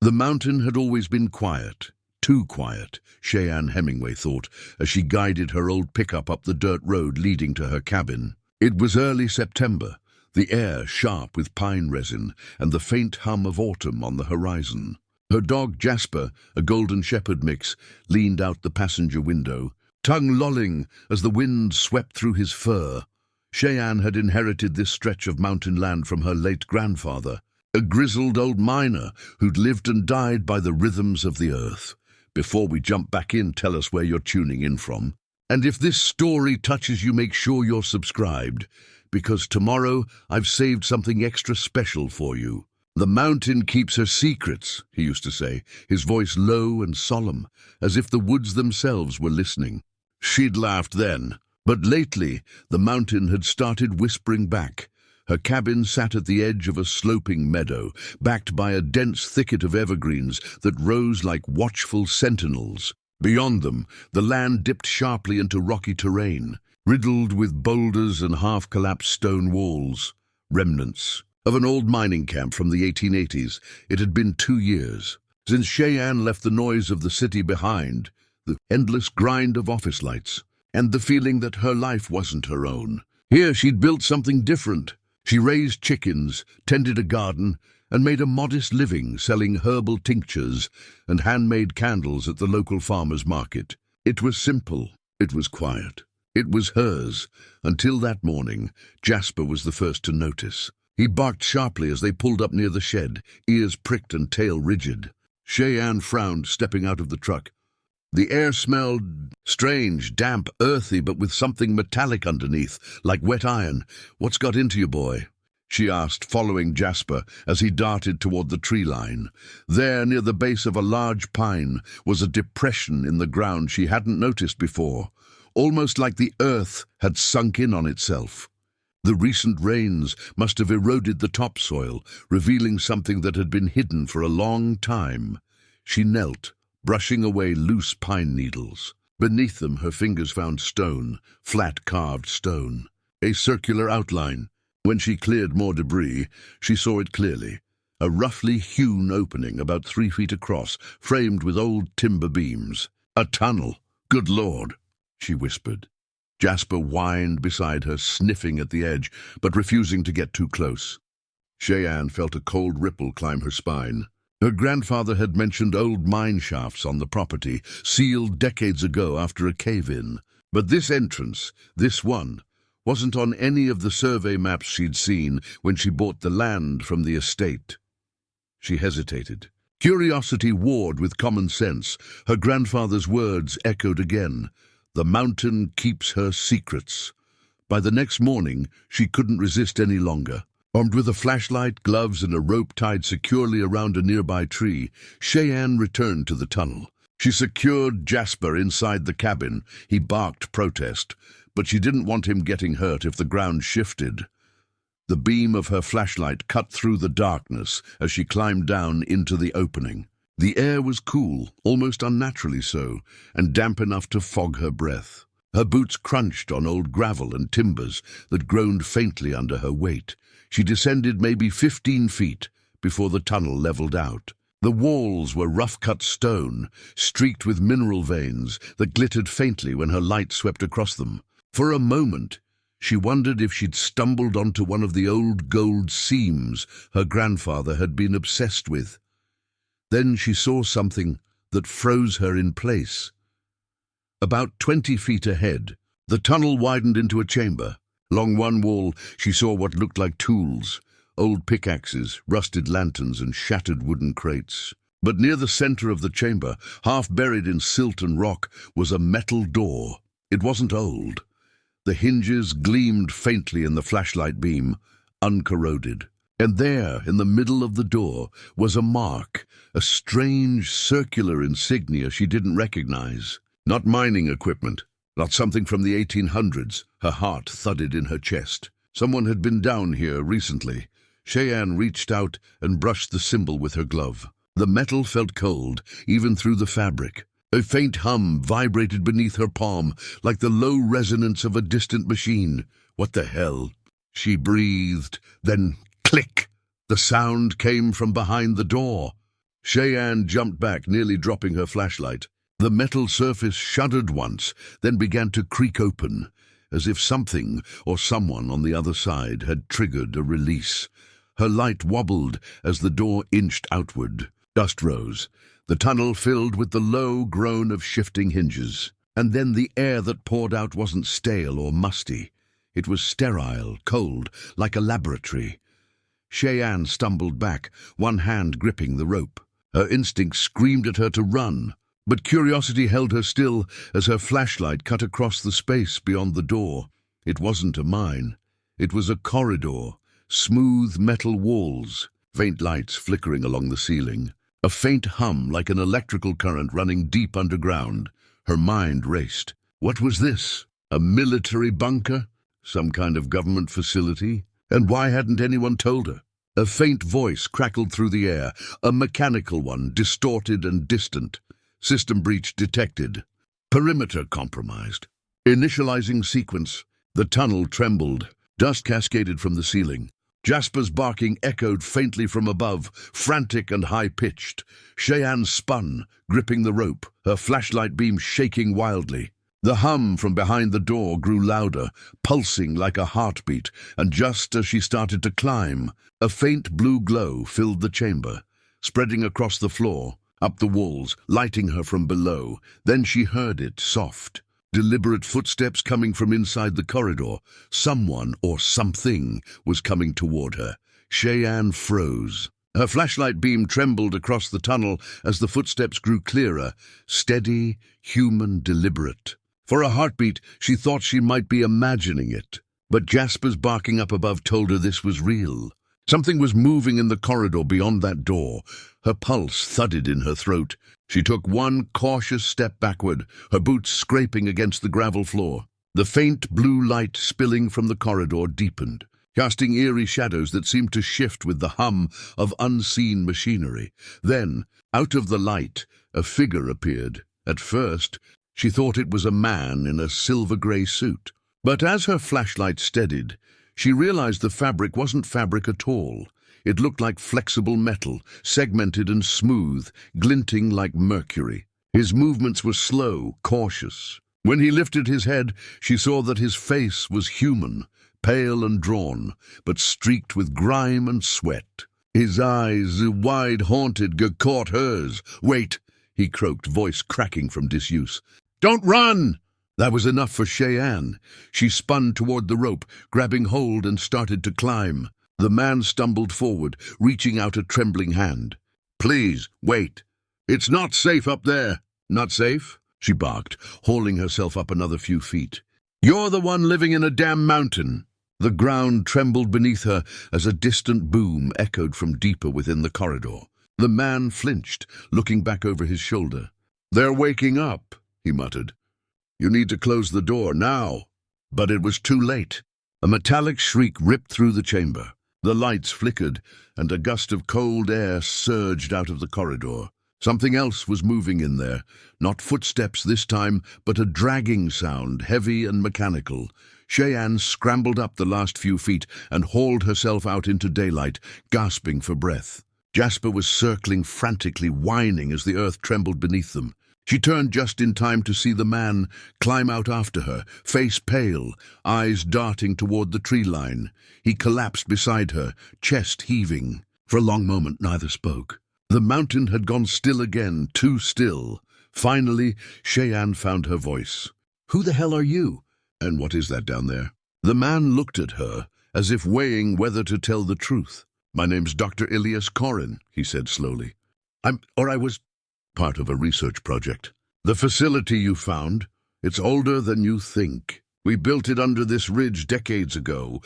The mountain had always been quiet. Too quiet, Cheyenne Hemingway thought, as she guided her old pickup up the dirt road leading to her cabin. It was early September, the air sharp with pine resin and the faint hum of autumn on the horizon. Her dog Jasper, a golden shepherd mix, leaned out the passenger window, tongue lolling as the wind swept through his fur. Cheyenne had inherited this stretch of mountain land from her late grandfather, a grizzled old miner who'd lived and died by the rhythms of the earth. Before we jump back in, tell us where you're tuning in from. And if this story touches you, make sure you're subscribed, because tomorrow I've saved something extra special for you. The mountain keeps her secrets, he used to say, his voice low and solemn, as if the woods themselves were listening. She'd laughed then, but lately the mountain had started whispering back. Her cabin sat at the edge of a sloping meadow, backed by a dense thicket of evergreens that rose like watchful sentinels. Beyond them, the land dipped sharply into rocky terrain, riddled with boulders and half-collapsed stone walls, remnants of an old mining camp from the 1880s. It had been 2 years since Cheyenne left the noise of the city behind, the endless grind of office lights, and the feeling that her life wasn't her own. Here she'd built something different. She raised chickens, tended a garden, and made a modest living selling herbal tinctures and handmade candles at the local farmer's market. It was simple. It was quiet. It was hers, until that morning Jasper was the first to notice. He barked sharply as they pulled up near the shed, ears pricked and tail rigid. Cheyenne frowned, stepping out of the truck. The air smelled strange, damp, earthy, but with something metallic underneath, like wet iron. "What's got into you, boy?" she asked, following Jasper as he darted toward the tree line. There, near the base of a large pine, was a depression in the ground she hadn't noticed before, almost like the earth had sunk in on itself. The recent rains must have eroded the topsoil, revealing something that had been hidden for a long time. She knelt, brushing away loose pine needles. Beneath them, her fingers found stone, flat carved stone, a circular outline. When she cleared more debris, she saw it clearly. A roughly hewn opening about 3 feet across, framed with old timber beams. "A tunnel! Good Lord!" she whispered. Jasper whined beside her, sniffing at the edge, but refusing to get too close. Cheyenne felt a cold ripple climb her spine. Her grandfather had mentioned old mine shafts on the property, sealed decades ago after a cave-in. But this entrance, this one, wasn't on any of the survey maps she'd seen when she bought the land from the estate. She hesitated. Curiosity warred with common sense. Her grandfather's words echoed again. The mountain keeps her secrets. By the next morning, she couldn't resist any longer. Armed with a flashlight, gloves, and a rope tied securely around a nearby tree, Cheyenne returned to the tunnel. She secured Jasper inside the cabin. He barked protest, but she didn't want him getting hurt if the ground shifted. The beam of her flashlight cut through the darkness as she climbed down into the opening. The air was cool, almost unnaturally so, and damp enough to fog her breath. Her boots crunched on old gravel and timbers that groaned faintly under her weight. She descended maybe 15 feet before the tunnel leveled out. The walls were rough-cut stone, streaked with mineral veins that glittered faintly when her light swept across them. For a moment, she wondered if she'd stumbled onto one of the old gold seams her grandfather had been obsessed with. Then she saw something that froze her in place. About 20 feet ahead, the tunnel widened into a chamber. Along one wall, she saw what looked like tools, old pickaxes, rusted lanterns, and shattered wooden crates. But near the center of the chamber, half buried in silt and rock, was a metal door. It wasn't old. The hinges gleamed faintly in the flashlight beam, uncorroded. And there, in the middle of the door, was a mark, a strange circular insignia she didn't recognize. Not mining equipment, not something from the 1800s. Her heart thudded in her chest. Someone had been down here recently. Cheyenne reached out and brushed the symbol with her glove. The metal felt cold, even through the fabric. A faint hum vibrated beneath her palm, like the low resonance of a distant machine. "What the hell?" she breathed. Then click! The sound came from behind the door. Cheyenne jumped back, nearly dropping her flashlight. The metal surface shuddered once, then began to creak open, as if something or someone on the other side had triggered a release. Her light wobbled as the door inched outward. Dust rose. The tunnel filled with the low groan of shifting hinges. And then the air that poured out wasn't stale or musty. It was sterile, cold, like a laboratory. Cheyenne stumbled back, one hand gripping the rope. Her instinct screamed at her to run, but curiosity held her still as her flashlight cut across the space beyond the door. It wasn't a mine. It was a corridor, smooth metal walls, faint lights flickering along the ceiling, a faint hum like an electrical current running deep underground. Her mind raced. What was this? A military bunker? Some kind of government facility? And why hadn't anyone told her? A faint voice crackled through the air, a mechanical one, distorted and distant. System breach detected. Perimeter compromised. Initializing sequence. The tunnel trembled. Dust cascaded from the ceiling. Jasper's barking echoed faintly from above, frantic and high-pitched. Cheyenne spun, gripping the rope, her flashlight beam shaking wildly. The hum from behind the door grew louder, pulsing like a heartbeat, and just as she started to climb, a faint blue glow filled the chamber, spreading across the floor, up the walls, lighting her from below. Then she heard it, soft, deliberate footsteps coming from inside the corridor. Someone or something was coming toward her. Cheyenne froze. Her flashlight beam trembled across the tunnel as the footsteps grew clearer, steady, human, deliberate. For a heartbeat, she thought she might be imagining it. But Jasper's barking up above told her this was real. Something was moving in the corridor beyond that door. Her pulse thudded in her throat. She took one cautious step backward, her boots scraping against the gravel floor. The faint blue light spilling from the corridor deepened, casting eerie shadows that seemed to shift with the hum of unseen machinery. Then, out of the light, a figure appeared. At first, she thought it was a man in a silver-grey suit. But as her flashlight steadied, she realized the fabric wasn't fabric at all. It looked like flexible metal, segmented and smooth, glinting like mercury. His movements were slow, cautious. When he lifted his head, she saw that his face was human, pale and drawn, but streaked with grime and sweat. His eyes, wide haunted, caught hers. "Wait," he croaked, voice cracking from disuse. "Don't run!" That was enough for Cheyenne. She spun toward the rope, grabbing hold and started to climb. The man stumbled forward, reaching out a trembling hand. "Please, wait. It's not safe up there." "Not safe?" she barked, hauling herself up another few feet. "You're the one living in a damn mountain." The ground trembled beneath her as a distant boom echoed from deeper within the corridor. The man flinched, looking back over his shoulder. "They're waking up," he muttered. "You need to close the door now." But it was too late. A metallic shriek ripped through the chamber. The lights flickered, and a gust of cold air surged out of the corridor. Something else was moving in there. Not footsteps this time, but a dragging sound, heavy and mechanical. Cheyenne scrambled up the last few feet and hauled herself out into daylight, gasping for breath. Jasper was circling frantically, whining as the earth trembled beneath them. She turned just in time to see the man climb out after her, face pale, eyes darting toward the tree line. He collapsed beside her, chest heaving. For a long moment, neither spoke. The mountain had gone still again, too still. Finally, Cheyenne found her voice. "Who the hell are you? And what is that down there?" The man looked at her, as if weighing whether to tell the truth. "My name's Dr. Ilias Corin," he said slowly. I was part of a research project. The facility you found, it's older than you think. We built it under this ridge decades ago.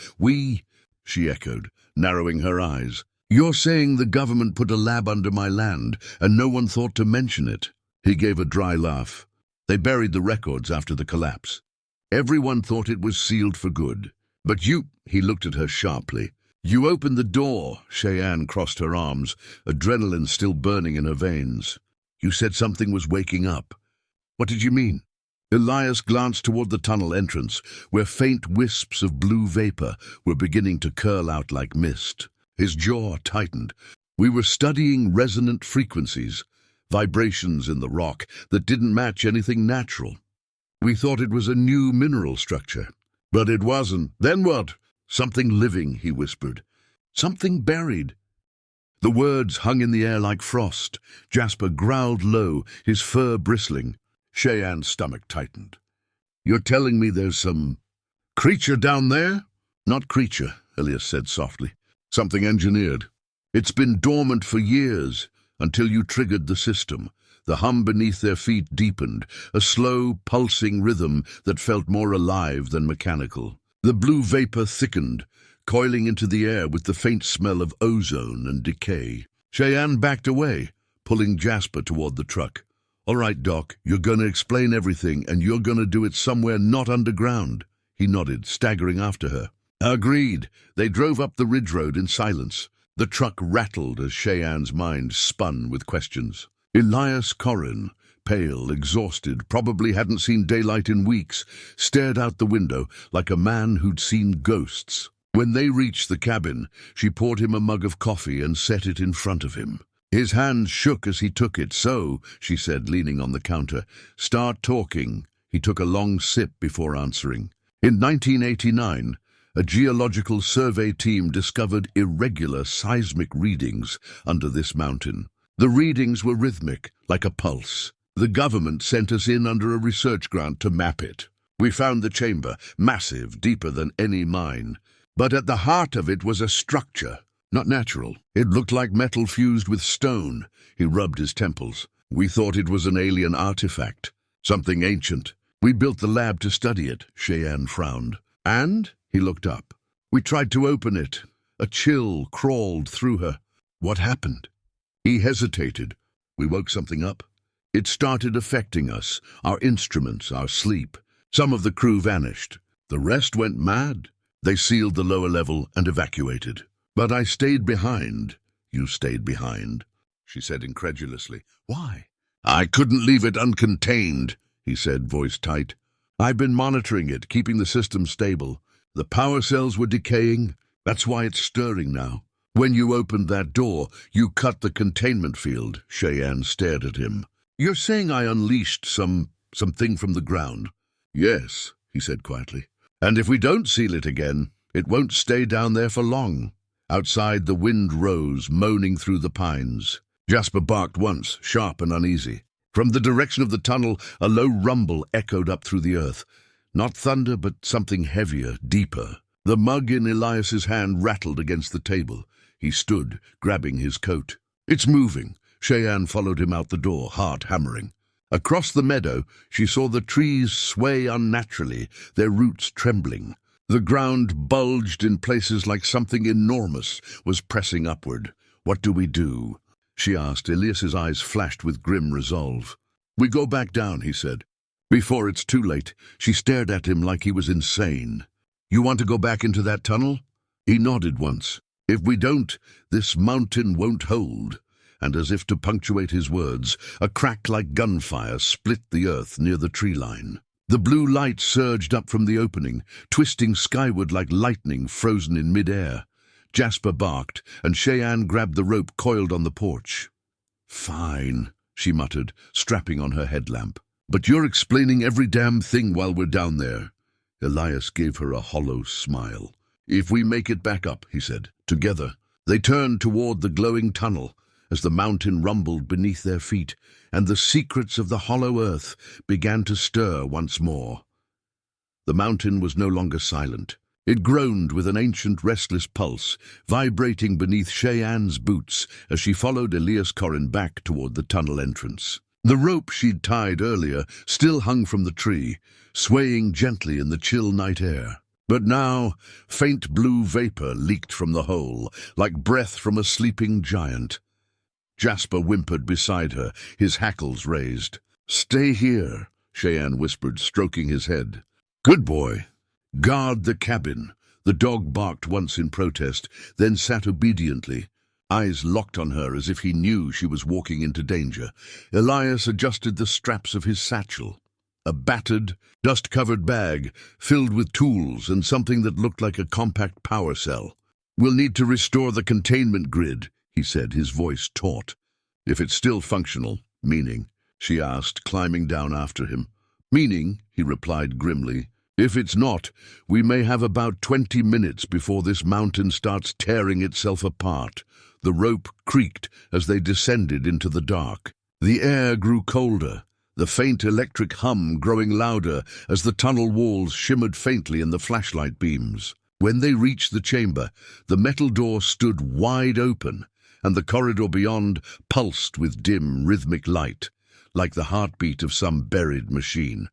She echoed, narrowing her eyes. "You're saying the government put a lab under my land, and no one thought to mention it?" He gave a dry laugh. "They buried the records after the collapse. Everyone thought it was sealed for good. But you," he looked at her sharply. "You opened the door." Cheyenne crossed her arms, adrenaline still burning in her veins. "You said something was waking up. What did you mean?" Elias glanced toward the tunnel entrance, where faint wisps of blue vapor were beginning to curl out like mist. His jaw tightened. We were studying resonant frequencies, vibrations in the rock that didn't match anything natural. We thought it was a new mineral structure. But it wasn't. Then what? Something living, he whispered. Something buried. The words hung in the air like frost. Jasper growled low, his fur bristling. Cheyenne's stomach tightened. You're telling me there's some creature down there? Not creature, Elias said softly. Something engineered. It's been dormant for years, until you triggered the system. The hum beneath their feet deepened, a slow, pulsing rhythm that felt more alive than mechanical. The blue vapor thickened, coiling into the air with the faint smell of ozone and decay. Cheyenne backed away, pulling Jasper toward the truck. All right, Doc, you're going to explain everything, and you're going to do it somewhere not underground. He nodded, staggering after her. Agreed. They drove up the ridge road in silence. The truck rattled as Cheyenne's mind spun with questions. Elias Corrin, pale, exhausted, probably hadn't seen daylight in weeks, stared out the window like a man who'd seen ghosts. When they reached the cabin, she poured him a mug of coffee and set it in front of him. His hands shook as he took it. So, she said, leaning on the counter, start talking. He took a long sip before answering. In 1989, a geological survey team discovered irregular seismic readings under this mountain. The readings were rhythmic, like a pulse. The government sent us in under a research grant to map it. We found the chamber, massive, deeper than any mine. But at the heart of it was a structure, not natural. It looked like metal fused with stone. He rubbed his temples. We thought it was an alien artifact, something ancient. We built the lab to study it, Cheyenne frowned. And? He looked up. We tried to open it. A chill crawled through her. What happened? He hesitated. We woke something up. It started affecting us, our instruments, our sleep. Some of the crew vanished. The rest went mad. They sealed the lower level and evacuated. But I stayed behind. You stayed behind, she said incredulously. Why? I couldn't leave it uncontained, he said, voice tight. I've been monitoring it, keeping the system stable. The power cells were decaying. That's why it's stirring now. When you opened that door, you cut the containment field. Cheyenne stared at him. You're saying I unleashed something from the ground? Yes, he said quietly. And if we don't seal it again, it won't stay down there for long. Outside, the wind rose, moaning through the pines. Jasper barked once, sharp and uneasy. From the direction of the tunnel, a low rumble echoed up through the earth. Not thunder, but something heavier, deeper. The mug in Elias's hand rattled against the table. He stood, grabbing his coat. It's moving. Cheyenne followed him out the door, heart hammering. Across the meadow, she saw the trees sway unnaturally, their roots trembling. The ground bulged in places like something enormous was pressing upward. What do we do? She asked. Elias's eyes flashed with grim resolve. We go back down, he said. Before it's too late, she stared at him like he was insane. You want to go back into that tunnel? He nodded once. If we don't, this mountain won't hold. And as if to punctuate his words, a crack like gunfire split the earth near the tree line. The blue light surged up from the opening, twisting skyward like lightning frozen in mid-air. Jasper barked, and Cheyenne grabbed the rope coiled on the porch. Fine, she muttered, strapping on her headlamp. But you're explaining every damn thing while we're down there. Elias gave her a hollow smile. If we make it back up, he said, together. They turned toward the glowing tunnel as the mountain rumbled beneath their feet, and the secrets of the hollow earth began to stir once more. The mountain was no longer silent. It groaned with an ancient restless pulse, vibrating beneath Cheyenne's boots as she followed Elias Corrin back toward the tunnel entrance. The rope she'd tied earlier still hung from the tree, swaying gently in the chill night air. But now, faint blue vapor leaked from the hole, like breath from a sleeping giant. Jasper whimpered beside her, his hackles raised. Stay here, Cheyenne whispered, stroking his head. Good boy. Guard the cabin. The dog barked once in protest, then sat obediently, eyes locked on her as if he knew she was walking into danger. Elias adjusted the straps of his satchel. A battered, dust-covered bag filled with tools and something that looked like a compact power cell. We'll need to restore the containment grid, he said, his voice taut. If it's still functional, meaning, she asked, climbing down after him. Meaning, he replied grimly. If it's not, we may have about 20 minutes before this mountain starts tearing itself apart. The rope creaked as they descended into the dark. The air grew colder, the faint electric hum growing louder as the tunnel walls shimmered faintly in the flashlight beams. When they reached the chamber, the metal door stood wide open, and the corridor beyond pulsed with dim, rhythmic light, like the heartbeat of some buried machine.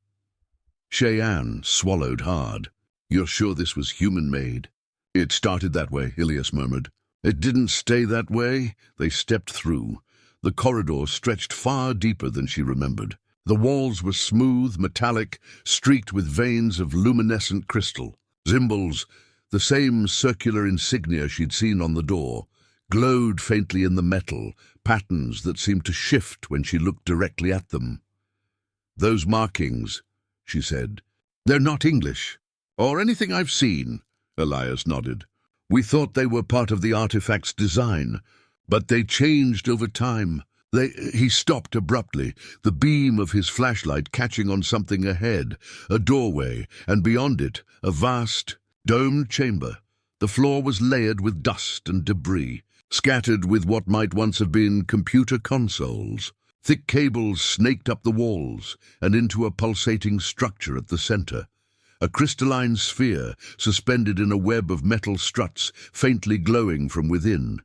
Cheyenne swallowed hard. You're sure this was human-made? It started that way, Ilias murmured. It didn't stay that way. They stepped through. The corridor stretched far deeper than she remembered. The walls were smooth, metallic, streaked with veins of luminescent crystal. Symbols, the same circular insignia she'd seen on the door, glowed faintly in the metal, patterns that seemed to shift when she looked directly at them. Those markings, she said. They're not English. Or anything I've seen, Elias nodded. We thought they were part of the artifact's design, but they changed over time. He stopped abruptly, the beam of his flashlight catching on something ahead, a doorway, and beyond it, a vast, domed chamber. The floor was layered with dust and debris, scattered with what might once have been computer consoles. Thick cables snaked up the walls and into a pulsating structure at the center. A crystalline sphere suspended in a web of metal struts, faintly glowing from within.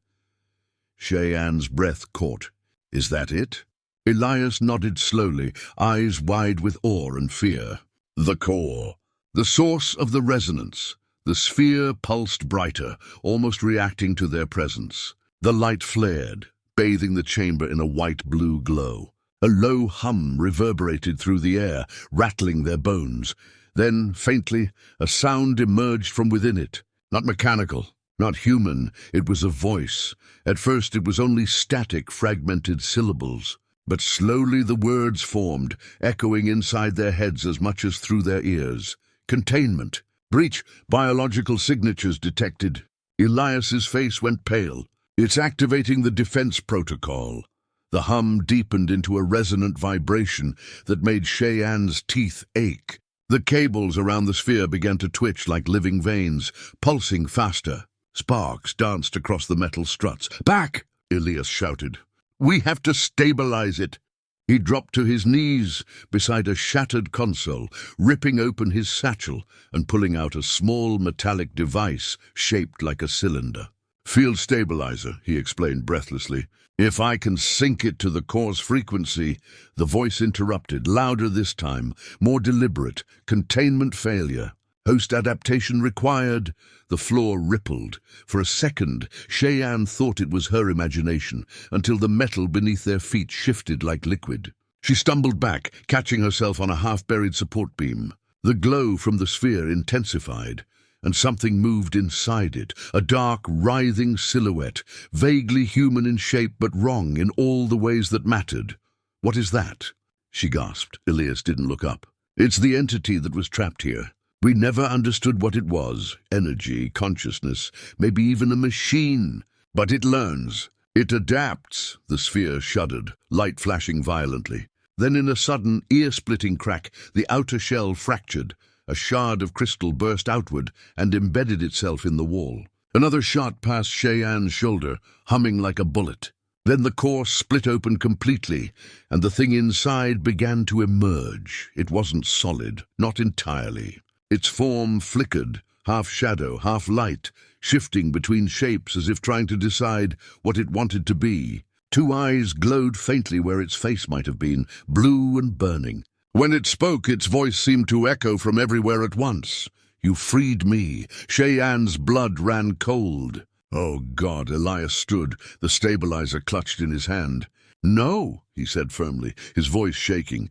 Cheyenne's breath caught. Is that it? Elias nodded slowly, eyes wide with awe and fear. The core. The source of the resonance. The sphere pulsed brighter, almost reacting to their presence. The light flared, bathing the chamber in a white-blue glow. A low hum reverberated through the air, rattling their bones. Then, faintly, a sound emerged from within it. Not mechanical, not human, it was a voice. At first it was only static, fragmented syllables. But slowly the words formed, echoing inside their heads as much as through their ears. Containment. Breach. Biological signatures detected. Elias's face went pale. It's activating the defense protocol. The hum deepened into a resonant vibration that made Cheyenne's teeth ache. The cables around the sphere began to twitch like living veins, pulsing faster. Sparks danced across the metal struts. Back! Elias shouted. We have to stabilize it. He dropped to his knees beside a shattered console, ripping open his satchel and pulling out a small metallic device shaped like a cylinder. Field stabilizer, he explained breathlessly. If I can sync it to the core's frequency, the voice interrupted, louder this time, more deliberate. Containment failure. Host adaptation required. The floor rippled. For a second, Cheyenne thought it was her imagination, until the metal beneath their feet shifted like liquid. She stumbled back, catching herself on a half-buried support beam. The glow from the sphere intensified, and something moved inside it, a dark, writhing silhouette, vaguely human in shape but wrong in all the ways that mattered. What is that? She gasped. Elias didn't look up. It's the entity that was trapped here. We never understood what it was. Energy, consciousness, maybe even a machine. But it learns. It adapts. The sphere shuddered, light flashing violently. Then in a sudden, ear-splitting crack, the outer shell fractured. A shard of crystal burst outward and embedded itself in the wall. Another shot passed Cheyenne's shoulder, humming like a bullet. Then the core split open completely, and the thing inside began to emerge. It wasn't solid, not entirely. Its form flickered, half shadow, half light, shifting between shapes as if trying to decide what it wanted to be. Two eyes glowed faintly where its face might have been, blue and burning. When it spoke, its voice seemed to echo from everywhere at once. You freed me. Cheyenne's blood ran cold. Oh, God, Elias stood, the stabilizer clutched in his hand. No, he said firmly, his voice shaking.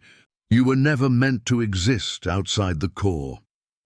You were never meant to exist outside the core.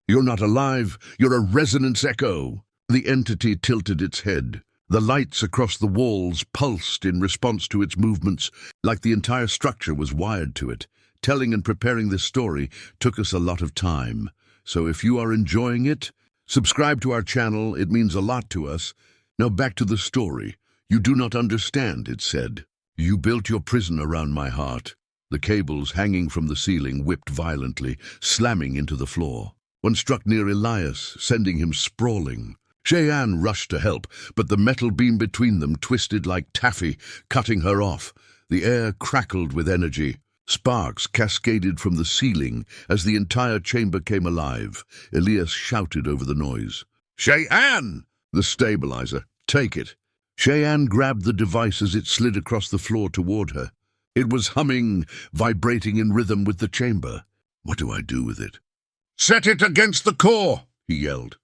You're not alive, you're a resonance echo. The entity tilted its head. The lights across the walls pulsed in response to its movements, like the entire structure was wired to it. Telling and preparing this story took us a lot of time. So if you are enjoying it, subscribe to our channel. It means a lot to us. Now back to the story. "You do not understand," it said. "You built your prison around my heart." The cables hanging from the ceiling whipped violently, slamming into the floor. One struck near Elias, sending him sprawling. Cheyenne rushed to help, but the metal beam between them twisted like taffy, cutting her off. The air crackled with energy. Sparks cascaded from the ceiling as the entire chamber came alive. Elias shouted over the noise. "Cheyenne!" "The stabilizer. Take it." Cheyenne grabbed the device as it slid across the floor toward her. It was humming, vibrating in rhythm with the chamber. "What do I do with it?" "Set it against the core," he yelled.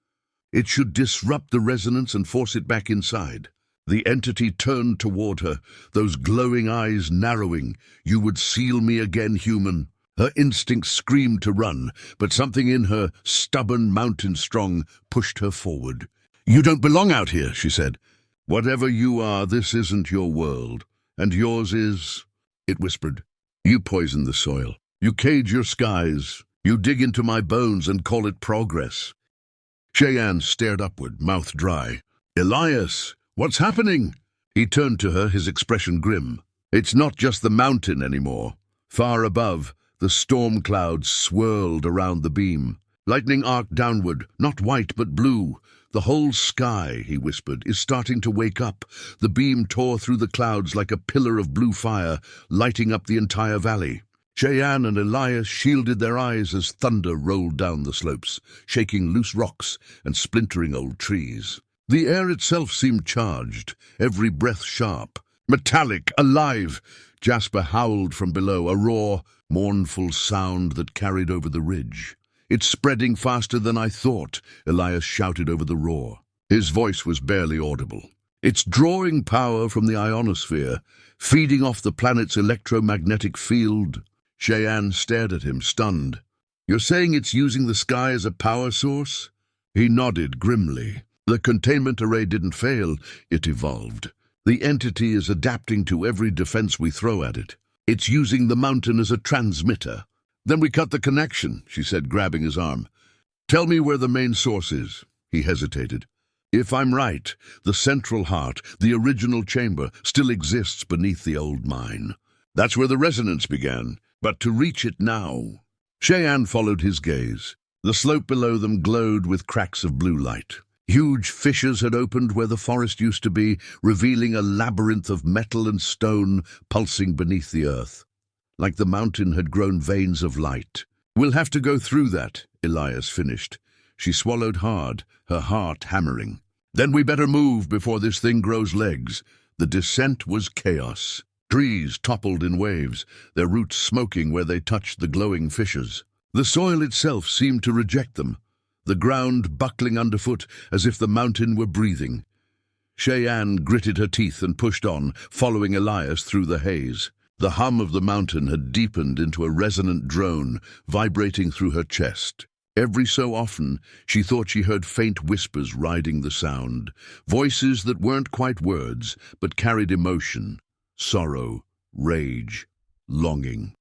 It should disrupt the resonance and force it back inside. The entity turned toward her, those glowing eyes narrowing. "You would seal me again, human." Her instinct screamed to run, but something in her, stubborn, mountain-strong, pushed her forward. "You don't belong out here," she said. "Whatever you are, this isn't your world. And yours is," it whispered. "You poison the soil. You cage your skies. You dig into my bones and call it progress." Cheyenne stared upward, mouth dry. "Elias, what's happening?" He turned to her, his expression grim. "It's not just the mountain anymore. Far above, the storm clouds swirled around the beam. Lightning arced downward, not white but blue. "The whole sky," he whispered, "is starting to wake up." The beam tore through the clouds like a pillar of blue fire, lighting up the entire valley. Cheyenne and Elias shielded their eyes as thunder rolled down the slopes, shaking loose rocks and splintering old trees. The air itself seemed charged, every breath sharp. "Metallic, alive!" Jasper howled from below, a raw, mournful sound that carried over the ridge. "It's spreading faster than I thought," Elias shouted over the roar. His voice was barely audible. "It's drawing power from the ionosphere, feeding off the planet's electromagnetic field." Cheyenne stared at him, stunned. "You're saying it's using the sky as a power source?" He nodded grimly. "The containment array didn't fail, it evolved. The entity is adapting to every defense we throw at it. It's using the mountain as a transmitter." "Then we cut the connection," she said, grabbing his arm. "Tell me where the main source is." He hesitated. "If I'm right, the central heart, the original chamber, still exists beneath the old mine. That's where the resonance began. But to reach it now..." Cheyenne followed his gaze. The slope below them glowed with cracks of blue light. Huge fissures had opened where the forest used to be, revealing a labyrinth of metal and stone pulsing beneath the earth. Like the mountain had grown veins of light. "We'll have to go through that," Elias finished. She swallowed hard, her heart hammering. "Then we better move before this thing grows legs." The descent was chaos. Trees toppled in waves, their roots smoking where they touched the glowing fissures. The soil itself seemed to reject them, the ground buckling underfoot as if the mountain were breathing. Cheyenne gritted her teeth and pushed on, following Elias through the haze. The hum of the mountain had deepened into a resonant drone, vibrating through her chest. Every so often, she thought she heard faint whispers riding the sound, voices that weren't quite words, but carried emotion, sorrow, rage, longing.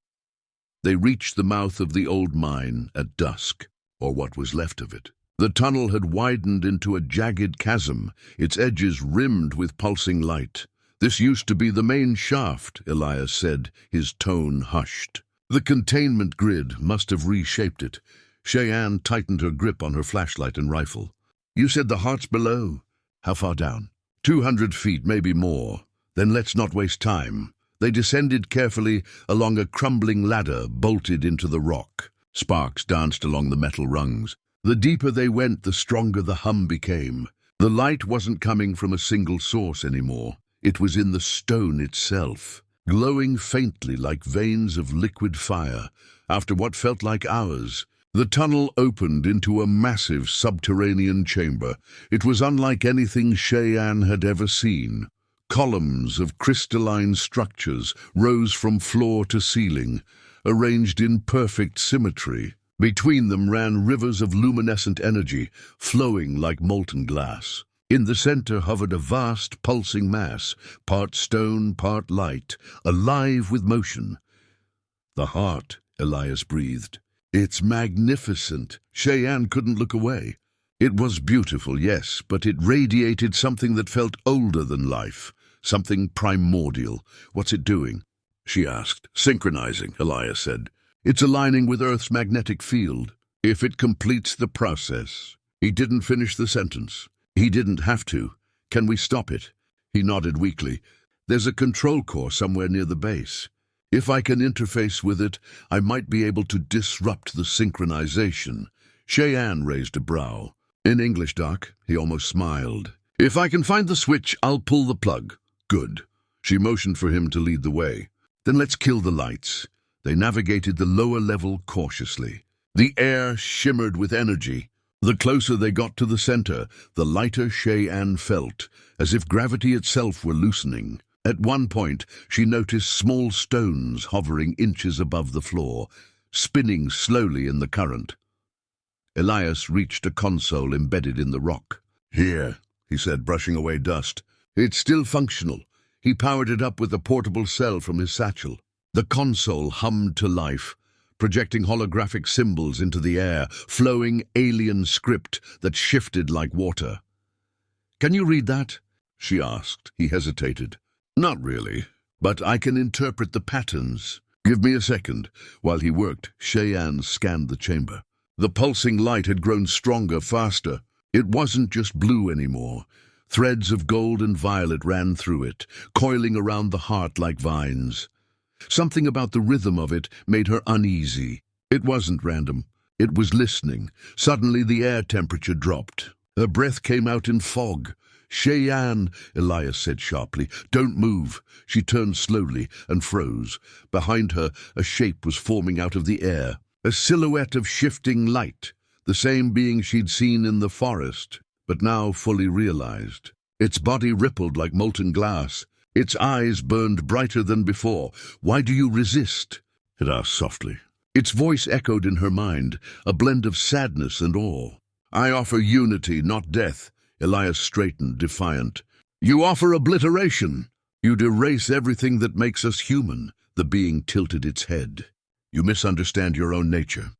They reached the mouth of the old mine at dusk, or what was left of it. The tunnel had widened into a jagged chasm, its edges rimmed with pulsing light. "This used to be the main shaft," Elias said, his tone hushed. "The containment grid must have reshaped it." Cheyenne tightened her grip on her flashlight and rifle. "You said the heart's below. How far down?" 200 feet, maybe more. "Then let's not waste time." They descended carefully along a crumbling ladder bolted into the rock. Sparks danced along the metal rungs. The deeper they went, the stronger the hum became. The light wasn't coming from a single source anymore. It was in the stone itself, glowing faintly like veins of liquid fire. After what felt like hours, the tunnel opened into a massive subterranean chamber. It was unlike anything Cheyenne had ever seen. Columns of crystalline structures rose from floor to ceiling, arranged in perfect symmetry. Between them ran rivers of luminescent energy, flowing like molten glass. In the center hovered a vast, pulsing mass, part stone, part light, alive with motion. "The heart," Elias breathed. "It's magnificent." Cheyenne couldn't look away. It was beautiful, yes, but it radiated something that felt older than life. something primordial. What's it doing? She asked. Synchronizing, Elias said. It's aligning with Earth's magnetic field. If it completes the process. He didn't finish the sentence. He didn't have to. Can we stop it? He nodded weakly. There's a control core somewhere near the base. If I can interface with it, I might be able to disrupt the synchronization. Cheyenne raised a brow. In English, Doc, he almost smiled. If I can find the switch, I'll pull the plug. Good. She motioned for him to lead the way. Then let's kill the lights. They navigated the lower level cautiously. The air shimmered with energy. The closer they got to the center, the lighter Cheyenne felt, as if gravity itself were loosening. At one point, she noticed small stones hovering inches above the floor, spinning slowly in the current. Elias reached a console embedded in the rock. Here, he said, brushing away dust. It's still functional. He powered it up with a portable cell from his satchel. The console hummed to life, projecting holographic symbols into the air, flowing alien script that shifted like water. Can you read that? She asked. He hesitated. Not really, but I can interpret the patterns. Give me a second. While he worked, Cheyenne scanned the chamber. The pulsing light had grown stronger, faster. It wasn't just blue anymore. Threads of gold and violet ran through it, coiling around the heart like vines. Something about the rhythm of it made her uneasy. It wasn't random. It was listening. Suddenly the air temperature dropped. Her breath came out in fog. Cheyenne, Elias said sharply, don't move. She turned slowly and froze. Behind her, a shape was forming out of the air. A silhouette of shifting light, the same being she'd seen in the forest, but now fully realized. Its body rippled like molten glass. Its eyes burned brighter than before. Why do you resist? It asked softly. Its voice echoed in her mind, a blend of sadness and awe. I offer unity, not death. Elias straightened, defiant. You offer obliteration. You'd erase everything that makes us human. The being tilted its head. You misunderstand your own nature.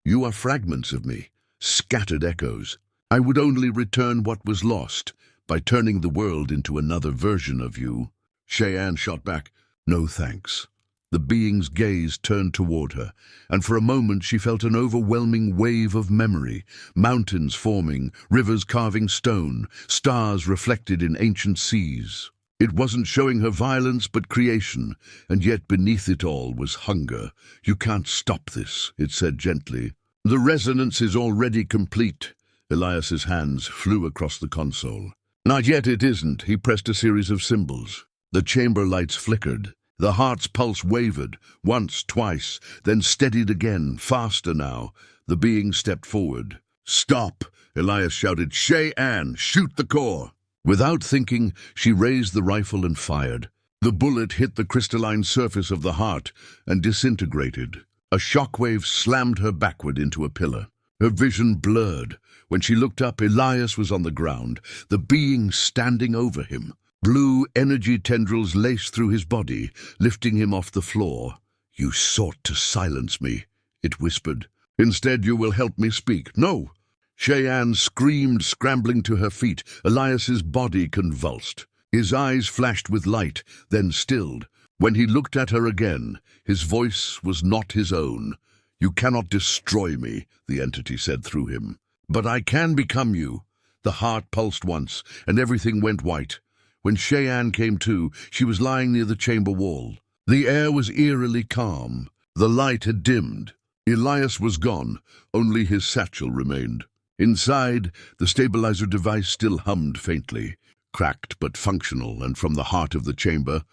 You are fragments of me, scattered echoes. I would only return what was lost by turning the world into another version of you. Cheyenne shot back. No thanks. The being's gaze turned toward her, and for a moment she felt an overwhelming wave of memory, mountains forming, rivers carving stone, stars reflected in ancient seas. It wasn't showing her violence but creation, and yet beneath it all was hunger. You can't stop this, it said gently. The resonance is already complete. Elias's hands flew across the console. Not yet it isn't. He pressed a series of symbols. The chamber lights flickered. The heart's pulse wavered, once, twice, then steadied again, faster now. The being stepped forward. Stop! Elias shouted. Cheyenne, shoot the core! Without thinking, she raised the rifle and fired. The bullet hit the crystalline surface of the heart and disintegrated. A shockwave slammed her backward into a pillar. Her vision blurred. When she looked up, Elias was on the ground, the being standing over him. Blue energy tendrils laced through his body, lifting him off the floor. You sought to silence me, it whispered. Instead, you will help me speak. No! Cheyenne screamed, scrambling to her feet. Elias's body convulsed. His eyes flashed with light, then stilled. When he looked at her again, his voice was not his own. You cannot destroy me, the entity said through him. But I can become you. The heart pulsed once, and everything went white. When Cheyenne came to, she was lying near the chamber wall. The air was eerily calm. The light had dimmed. Elias was gone. Only his satchel remained. Inside, the stabilizer device still hummed faintly, cracked but functional, and from the heart of the chamber,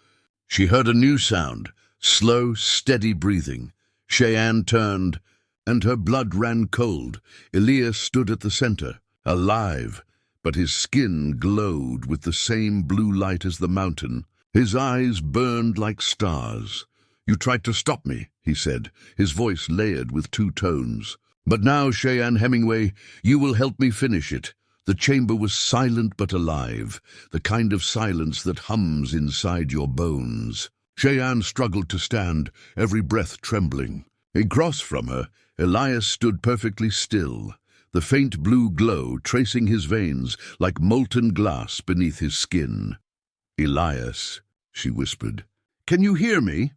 she heard a new sound, slow, steady breathing. Cheyenne turned, and her blood ran cold. Elias stood at the center, alive, but his skin glowed with the same blue light as the mountain. His eyes burned like stars. You tried to stop me, he said, his voice layered with two tones. But now, Cheyenne Hemingway, you will help me finish it. The chamber was silent but alive, the kind of silence that hums inside your bones. Cheyenne struggled to stand, every breath trembling. Across from her, Elias stood perfectly still, the faint blue glow tracing his veins like molten glass beneath his skin. "Elias," she whispered. "Can you hear me?"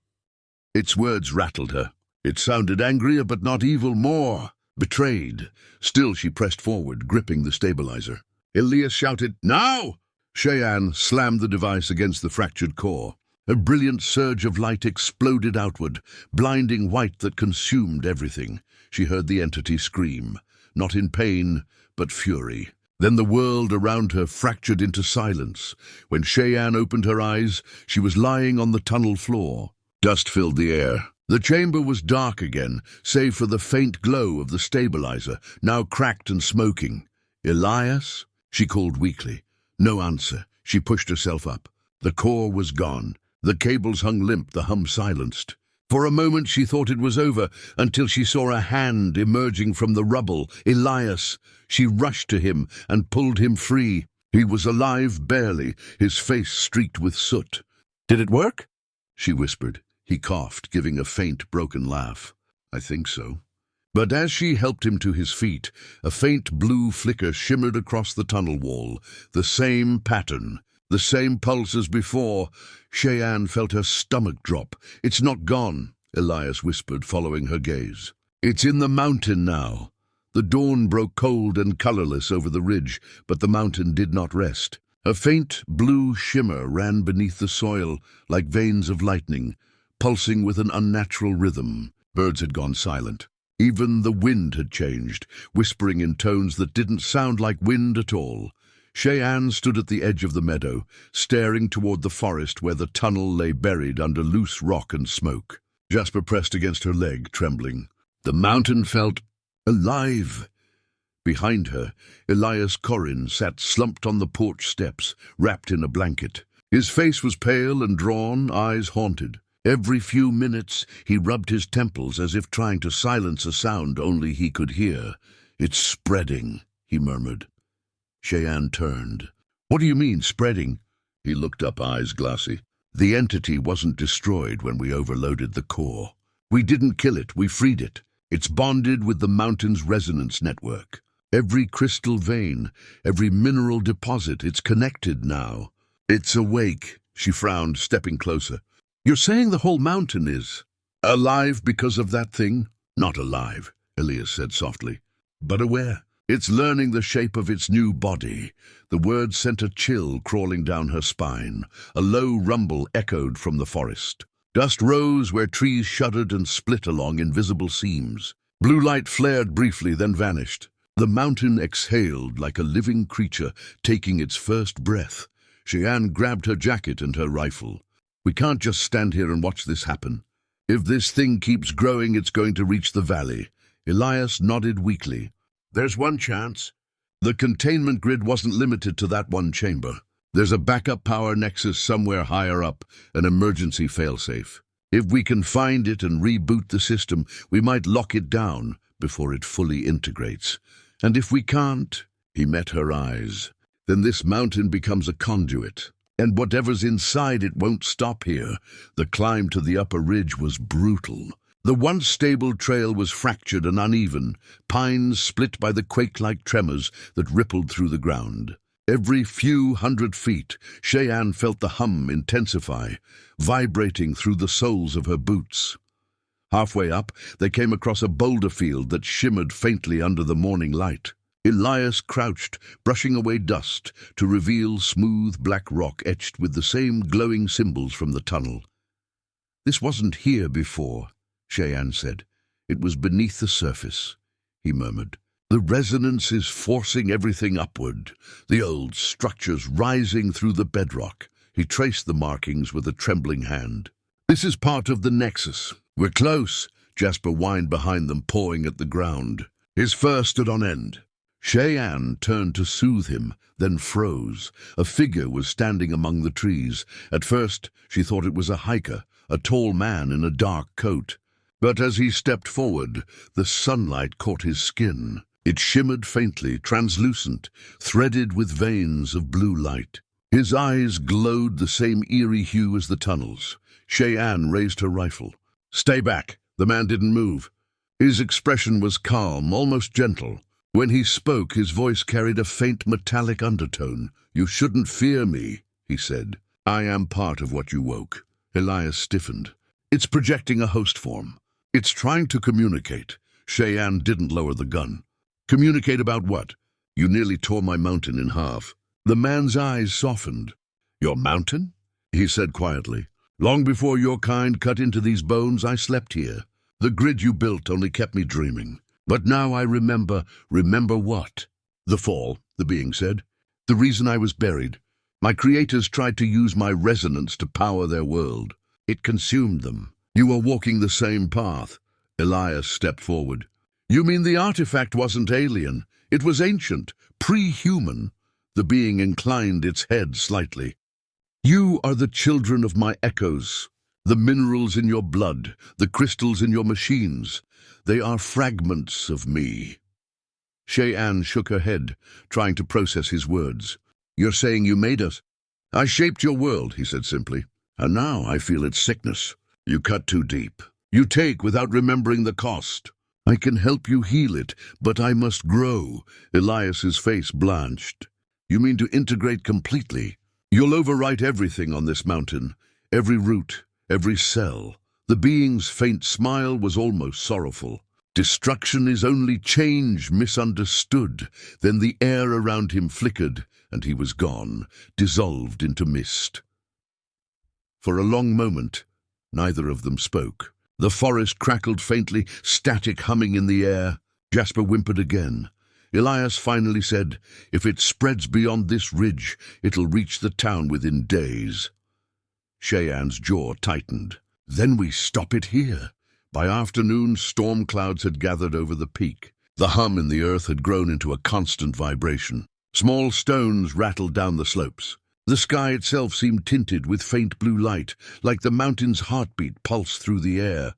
Its words rattled her. It sounded angrier, but not evil, more betrayed. Still she pressed forward, gripping the stabilizer. Elias shouted, "Now!" Cheyenne slammed the device against the fractured core. A brilliant surge of light exploded outward, blinding white that consumed everything. She heard the entity scream, not in pain, but fury. Then the world around her fractured into silence. When Cheyenne opened her eyes, she was lying on the tunnel floor. Dust filled the air. The chamber was dark again, save for the faint glow of the stabilizer, now cracked and smoking. "Elias?" she called weakly. No answer. She pushed herself up. The core was gone. The cables hung limp, the hum silenced. For a moment she thought it was over, until she saw a hand emerging from the rubble. Elias! She rushed to him and pulled him free. He was alive barely, his face streaked with soot. "Did it work?" she whispered. He coughed, giving a faint, broken laugh. "I think so." But as she helped him to his feet, a faint blue flicker shimmered across the tunnel wall. The same pattern, the same pulse as before. Cheyenne felt her stomach drop. "It's not gone," Elias whispered, following her gaze. "It's in the mountain now." The dawn broke cold and colorless over the ridge, but the mountain did not rest. A faint blue shimmer ran beneath the soil, like veins of lightning, pulsing with an unnatural rhythm. Birds had gone silent. Even the wind had changed, whispering in tones that didn't sound like wind at all. Cheyenne stood at the edge of the meadow, staring toward the forest where the tunnel lay buried under loose rock and smoke. Jasper pressed against her leg, trembling. The mountain felt alive. Behind her, Elias Corrin sat slumped on the porch steps, wrapped in a blanket. His face was pale and drawn, eyes haunted. Every few minutes he rubbed his temples as if trying to silence a sound only he could hear. "It's spreading," he murmured. Cheyenne turned. "What do you mean, spreading?" He looked up, eyes glassy. "The entity wasn't destroyed when we overloaded the core. We didn't kill it, we freed it. It's bonded with the mountain's resonance network. Every crystal vein, every mineral deposit, it's connected now. It's awake," she frowned, stepping closer. "You're saying the whole mountain is alive because of that thing?" "Not alive," Elias said softly, "but aware. It's learning the shape of its new body." The word sent a chill crawling down her spine. A low rumble echoed from the forest. Dust rose where trees shuddered and split along invisible seams. Blue light flared briefly, then vanished. The mountain exhaled like a living creature taking its first breath. Cheyenne grabbed her jacket and her rifle. "We can't just stand here and watch this happen. If this thing keeps growing, it's going to reach the valley." Elias nodded weakly. "There's one chance. The containment grid wasn't limited to that one chamber. There's a backup power nexus somewhere higher up, an emergency failsafe. If we can find it and reboot the system, we might lock it down before it fully integrates. And if we can't," he met her eyes, "then this mountain becomes a conduit. And whatever's inside it won't stop here." The climb to the upper ridge was brutal. The once stable trail was fractured and uneven, pines split by the quake-like tremors that rippled through the ground. Every few hundred feet, Cheyenne felt the hum intensify, vibrating through the soles of her boots. Halfway up, they came across a boulder field that shimmered faintly under the morning light. Elias crouched, brushing away dust, to reveal smooth black rock etched with the same glowing symbols from the tunnel. "This wasn't here before," Cheyenne said. "It was beneath the surface," he murmured. "The resonance is forcing everything upward, the old structures rising through the bedrock." He traced the markings with a trembling hand. "This is part of the nexus. We're close," Jasper whined behind them, pawing at the ground. His fur stood on end. Cheyenne turned to soothe him, then froze. A figure was standing among the trees. At first, she thought it was a hiker, a tall man in a dark coat. But as he stepped forward, the sunlight caught his skin. It shimmered faintly, translucent, threaded with veins of blue light. His eyes glowed the same eerie hue as the tunnels. Cheyenne raised her rifle. "Stay back." The man didn't move. His expression was calm, almost gentle. When he spoke, his voice carried a faint metallic undertone. "You shouldn't fear me," he said. I am part of what you woke. Elias stiffened. It's projecting a host form. It's trying to communicate. Cheyenne didn't lower the gun. Communicate about what? You nearly tore my mountain in half. The man's eyes softened. Your mountain? He said quietly. Long before your kind cut into these bones, I slept here. The grid you built only kept me dreaming. But now I remember. Remember what? The fall, the being said. The reason I was buried. My creators tried to use my resonance to power their world. It consumed them. You are walking the same path. Elias stepped forward. You mean the artifact wasn't alien? It was ancient, pre-human. The being inclined its head slightly. You are the children of my echoes. The minerals in your blood, the crystals in your machines. They are fragments of me. Cheyenne shook her head, trying to process his words. You're saying you made us? I shaped your world, he said simply. And now I feel its sickness. You cut too deep. You take without remembering the cost. I can help you heal it, but I must grow. Elias's face blanched. You mean to integrate completely? You'll overwrite everything on this mountain. Every root, every cell. The being's faint smile was almost sorrowful. Destruction is only change misunderstood. Then the air around him flickered, and he was gone, dissolved into mist. For a long moment, neither of them spoke. The forest crackled faintly, static humming in the air. Jasper whimpered again. Elias finally said, if it spreads beyond this ridge, it'll reach the town within days. Cheyenne's jaw tightened. Then we stop it here. By afternoon, storm clouds had gathered over the peak. The hum in the earth had grown into a constant vibration. Small stones rattled down the slopes. The sky itself seemed tinted with faint blue light, like the mountain's heartbeat pulsed through the air.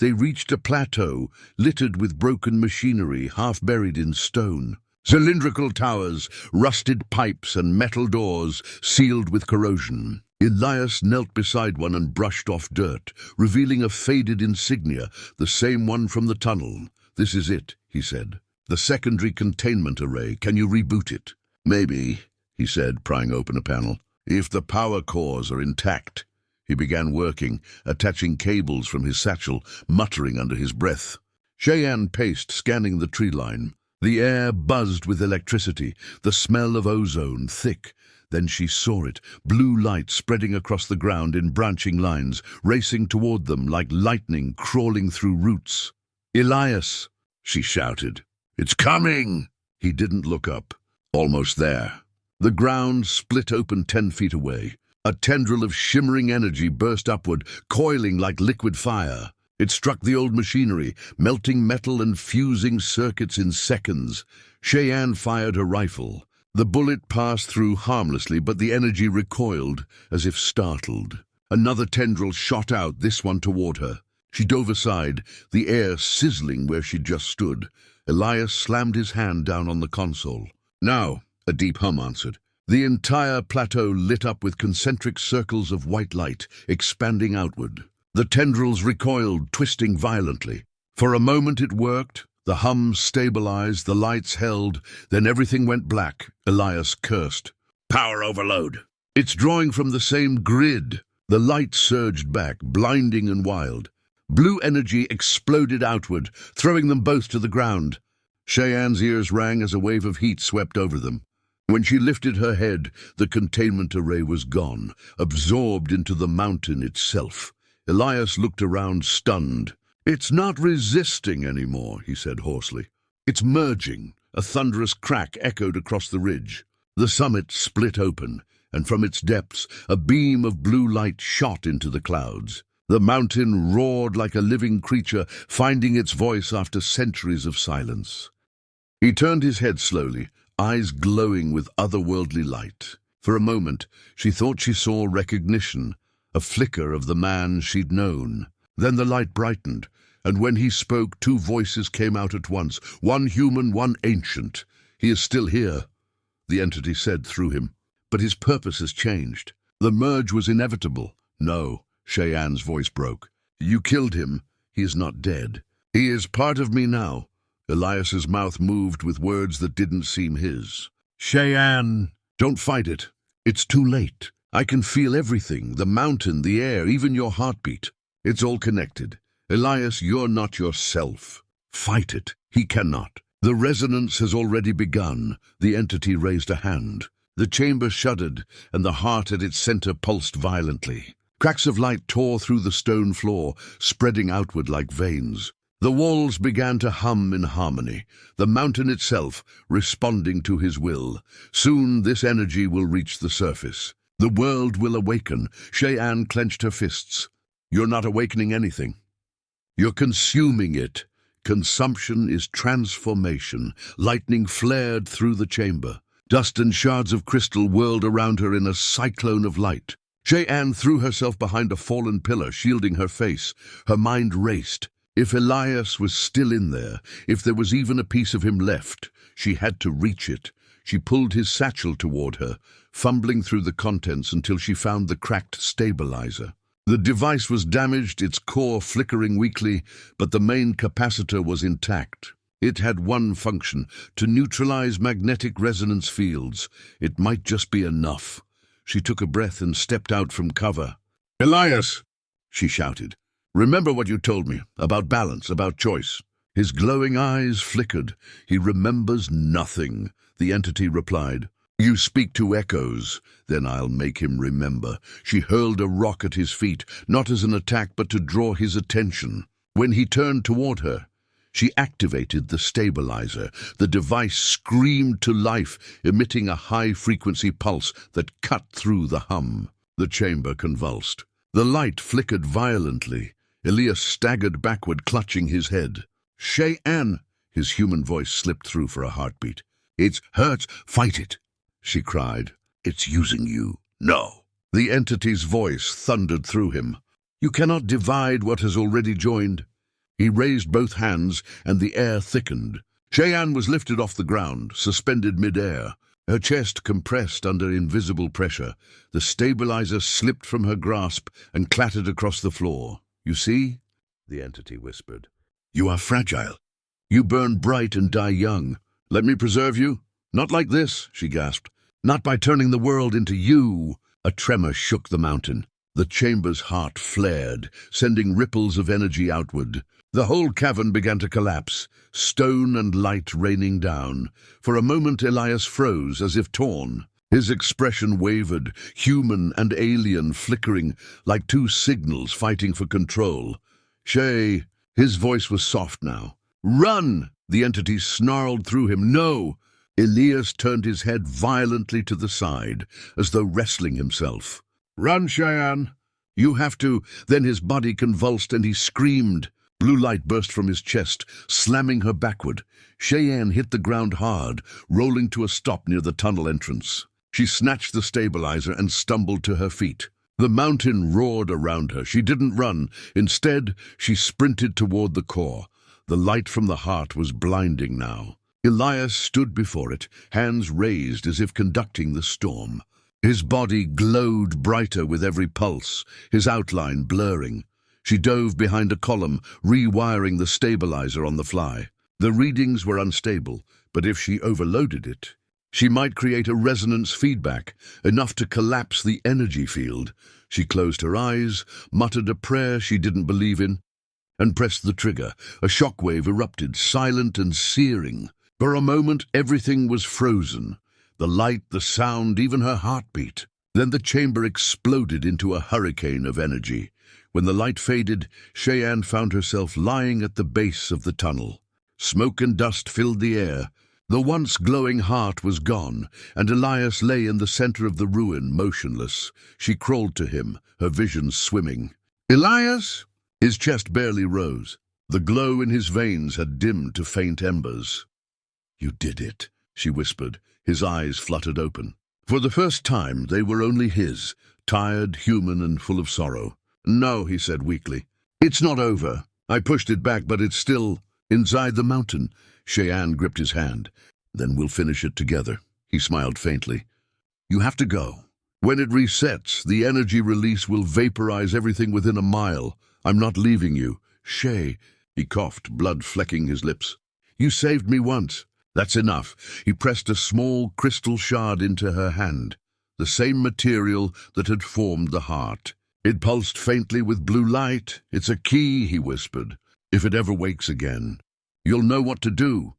They reached a plateau, littered with broken machinery, half buried in stone. Cylindrical towers, rusted pipes, and metal doors sealed with corrosion. Elias knelt beside one and brushed off dirt, revealing a faded insignia, the same one from the tunnel. This is it, he said. The secondary containment array. Can you reboot it? Maybe, he said, prying open a panel. If the power cores are intact. He began working, attaching cables from his satchel, muttering under his breath. Cheyenne paced, scanning the tree line. The air buzzed with electricity, the smell of ozone, thick. Then she saw it, blue light spreading across the ground in branching lines, racing toward them like lightning crawling through roots. Elias, she shouted. It's coming! He didn't look up. Almost there. The ground split open 10 feet away. A tendril of shimmering energy burst upward, coiling like liquid fire. It struck the old machinery, melting metal and fusing circuits in seconds. Cheyenne fired her rifle. The bullet passed through harmlessly, but the energy recoiled, as if startled. Another tendril shot out, this one toward her. She dove aside, the air sizzling where she'd just stood. Elias slammed his hand down on the console. Now, a deep hum answered. The entire plateau lit up with concentric circles of white light, expanding outward. The tendrils recoiled, twisting violently. For a moment it worked. The hum stabilized, the lights held, then everything went black. Elias cursed. Power overload. It's drawing from the same grid. The light surged back, blinding and wild. Blue energy exploded outward, throwing them both to the ground. Cheyenne's ears rang as a wave of heat swept over them. When she lifted her head, the containment array was gone, absorbed into the mountain itself. Elias looked around, stunned. It's not resisting anymore, he said hoarsely. It's merging. A thunderous crack echoed across the ridge. The summit split open, and from its depths a beam of blue light shot into the clouds. The mountain roared like a living creature, finding its voice after centuries of silence. He turned his head slowly, eyes glowing with otherworldly light. For a moment, she thought she saw recognition, a flicker of the man she'd known. Then the light brightened, and when he spoke, two voices came out at once, one human, one ancient. He is still here, the entity said through him, but his purpose has changed. The merge was inevitable. No, Cheyenne's voice broke. You killed him. He is not dead. He is part of me now. Elias's mouth moved with words that didn't seem his. Cheyenne, don't fight it. It's too late. I can feel everything, the mountain, the air, even your heartbeat. It's all connected. Elias, you're not yourself. Fight it. He cannot. The resonance has already begun. The entity raised a hand. The chamber shuddered, and the heart at its center pulsed violently. Cracks of light tore through the stone floor, spreading outward like veins. The walls began to hum in harmony, the mountain itself responding to his will. Soon this energy will reach the surface. The world will awaken. Cheyenne clenched her fists. You're not awakening anything. You're consuming it. Consumption is transformation. Lightning flared through the chamber. Dust and shards of crystal whirled around her in a cyclone of light. Cheyenne threw herself behind a fallen pillar, shielding her face. Her mind raced. If Elias was still in there, if there was even a piece of him left, she had to reach it. She pulled his satchel toward her, fumbling through the contents until she found the cracked stabilizer. The device was damaged, its core flickering weakly, but the main capacitor was intact. It had one function, to neutralize magnetic resonance fields. It might just be enough. She took a breath and stepped out from cover. "Elias!" she shouted. "Remember what you told me, about balance, about choice." His glowing eyes flickered. "He remembers nothing," the entity replied. "You speak to echoes, then I'll make him remember." She hurled a rock at his feet, not as an attack but to draw his attention. When he turned toward her, she activated the stabilizer. The device screamed to life, emitting a high-frequency pulse that cut through the hum. The chamber convulsed. The light flickered violently. Elias staggered backward, clutching his head. "Cheyenne!" His human voice slipped through for a heartbeat. "It hurts. Fight it!" she cried. "It's using you." "No!" The entity's voice thundered through him. "You cannot divide what has already joined." He raised both hands, and the air thickened. Cheyenne was lifted off the ground, suspended mid-air. Her chest compressed under invisible pressure. The stabilizer slipped from her grasp and clattered across the floor. "You see?" the entity whispered. "You are fragile. You burn bright and die young. Let me preserve you?" "Not like this," she gasped. "Not by turning the world into you." A tremor shook the mountain. The chamber's heart flared, sending ripples of energy outward. The whole cavern began to collapse, stone and light raining down. For a moment Elias froze, as if torn. His expression wavered, human and alien flickering, like two signals fighting for control. "Shay," his voice was soft now. "Run!" The entity snarled through him. "No!" Elias turned his head violently to the side, as though wrestling himself. "Run, Cheyenne! You have to." Then his body convulsed and he screamed. Blue light burst from his chest, slamming her backward. Cheyenne hit the ground hard, rolling to a stop near the tunnel entrance. She snatched the stabilizer and stumbled to her feet. The mountain roared around her. She didn't run. Instead, she sprinted toward the core. The light from the heart was blinding now. Elias stood before it, hands raised as if conducting the storm. His body glowed brighter with every pulse, his outline blurring. She dove behind a column, rewiring the stabilizer on the fly. The readings were unstable, but if she overloaded it, she might create a resonance feedback, enough to collapse the energy field. She closed her eyes, muttered a prayer she didn't believe in, and pressed the trigger. A shockwave erupted, silent and searing. For a moment, everything was frozen. The light, the sound, even her heartbeat. Then the chamber exploded into a hurricane of energy. When the light faded, Cheyenne found herself lying at the base of the tunnel. Smoke and dust filled the air. The once glowing heart was gone, and Elias lay in the center of the ruin, motionless. She crawled to him, her vision swimming. "Elias!" His chest barely rose. The glow in his veins had dimmed to faint embers. "You did it," she whispered. His eyes fluttered open. For the first time, they were only his, tired, human, and full of sorrow. "No," he said weakly. "It's not over. I pushed it back, but it's still inside the mountain." Cheyenne gripped his hand. "Then we'll finish it together." He smiled faintly. "You have to go. When it resets, the energy release will vaporize everything within a mile. I'm not leaving you. Shay," he coughed, blood flecking his lips. "You saved me once. That's enough." He pressed a small crystal shard into her hand. the same material that had formed the heart. It pulsed faintly with blue light. "It's a key," he whispered. "If it ever wakes again, you'll know what to do."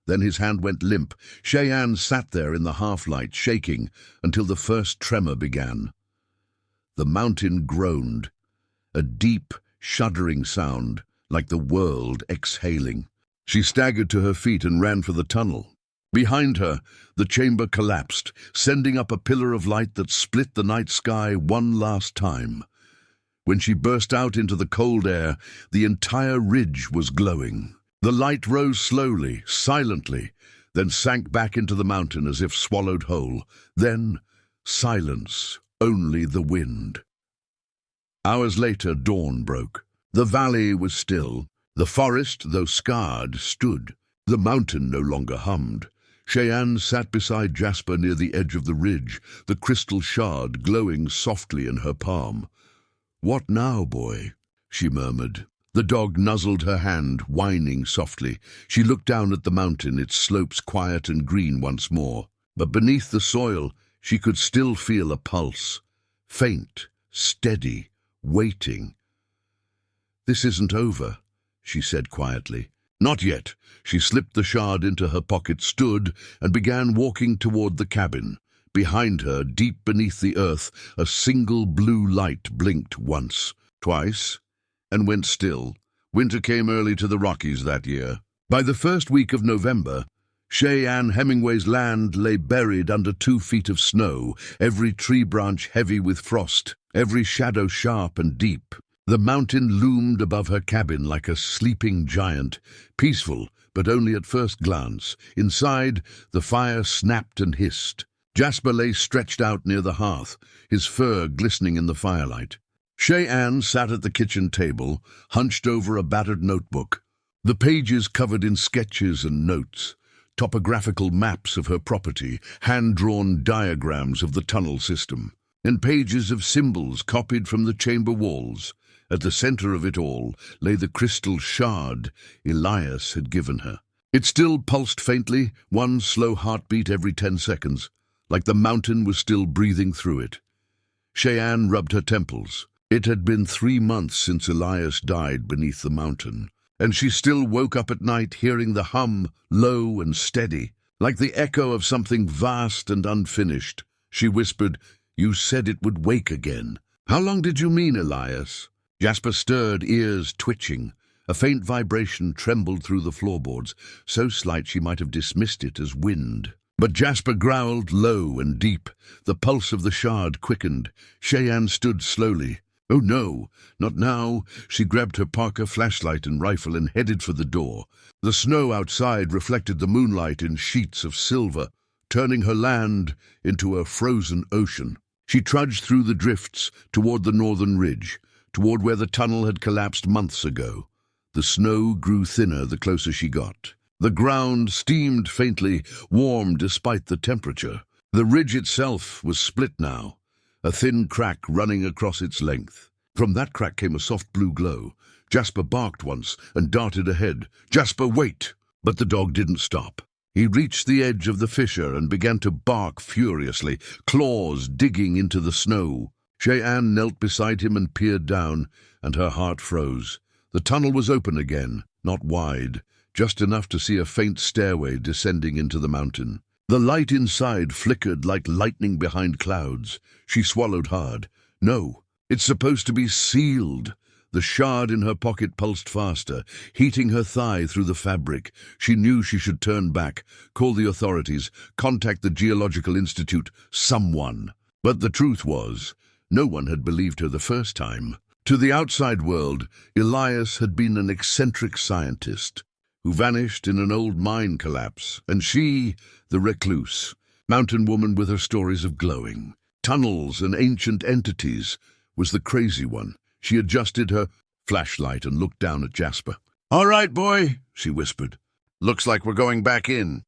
Then his hand went limp. Cheyenne sat there in the half-light, shaking, until the first tremor began. The mountain groaned, a deep, shuddering sound, like the world exhaling. She staggered to her feet and ran for the tunnel. Behind her, the chamber collapsed, sending up a pillar of light that split the night sky one last time. When she burst out into the cold air, the entire ridge was glowing. The light rose slowly, silently, then sank back into the mountain as if swallowed whole. Then, silence, only the wind. Hours later, dawn broke. The valley was still. The forest, though scarred, stood. The mountain no longer hummed. Cheyenne sat beside Jasper near the edge of the ridge, the crystal shard glowing softly in her palm. "What now, boy?" she murmured. The dog nuzzled her hand, whining softly. She looked down at the mountain, its slopes quiet and green once more. But beneath the soil, she could still feel a pulse. Faint, steady, waiting. "This isn't over," she said quietly. "Not yet." She slipped the shard into her pocket, stood, and began walking toward the cabin. Behind her, deep beneath the earth, a single blue light blinked once, twice, and went still. Winter came early to the Rockies that year. By the first week of November, Cheyenne Hemingway's land lay buried under 2 feet of snow, every tree branch heavy with frost, every shadow sharp and deep. The mountain loomed above her cabin like a sleeping giant, peaceful, but only at first glance. Inside, the fire snapped and hissed. Jasper lay stretched out near the hearth, his fur glistening in the firelight. Cheyenne sat at the kitchen table, hunched over a battered notebook, the pages covered in sketches and notes, topographical maps of her property, hand-drawn diagrams of the tunnel system, and pages of symbols copied from the chamber walls. At the center of it all lay the crystal shard Elias had given her. It still pulsed faintly, one slow heartbeat every 10 seconds, like the mountain was still breathing through it. Cheyenne rubbed her temples. It had been 3 months since Elias died beneath the mountain, and she still woke up at night hearing the hum, low and steady, like the echo of something vast and unfinished. She whispered, "You said it would wake again. How long did you mean, Elias?" Jasper stirred, ears twitching. A faint vibration trembled through the floorboards, so slight she might have dismissed it as wind. But Jasper growled low and deep. The pulse of the shard quickened. Cheyenne stood slowly. "Oh no, not now." She grabbed her Parker flashlight and rifle and headed for the door. The snow outside reflected the moonlight in sheets of silver, turning her land into a frozen ocean. She trudged through the drifts toward the northern ridge, toward where the tunnel had collapsed months ago. The snow grew thinner the closer she got. The ground steamed faintly, warm despite the temperature. The ridge itself was split now, a thin crack running across its length. From that crack came a soft blue glow. Jasper barked once and darted ahead. "Jasper, wait!" But the dog didn't stop. He reached the edge of the fissure and began to bark furiously, claws digging into the snow. Cheyenne knelt beside him and peered down, and her heart froze. The tunnel was open again, not wide, just enough to see a faint stairway descending into the mountain. The light inside flickered like lightning behind clouds. She swallowed hard. "No, it's supposed to be sealed." The shard in her pocket pulsed faster, heating her thigh through the fabric. She knew she should turn back, call the authorities, contact the Geological Institute, someone. But the truth was, no one had believed her the first time. To the outside world, Elias had been an eccentric scientist who vanished in an old mine collapse, and she, the recluse, mountain woman with her stories of glowing tunnels and ancient entities, was the crazy one. She adjusted her flashlight and looked down at Jasper. "All right, boy," she whispered. "Looks like we're going back in."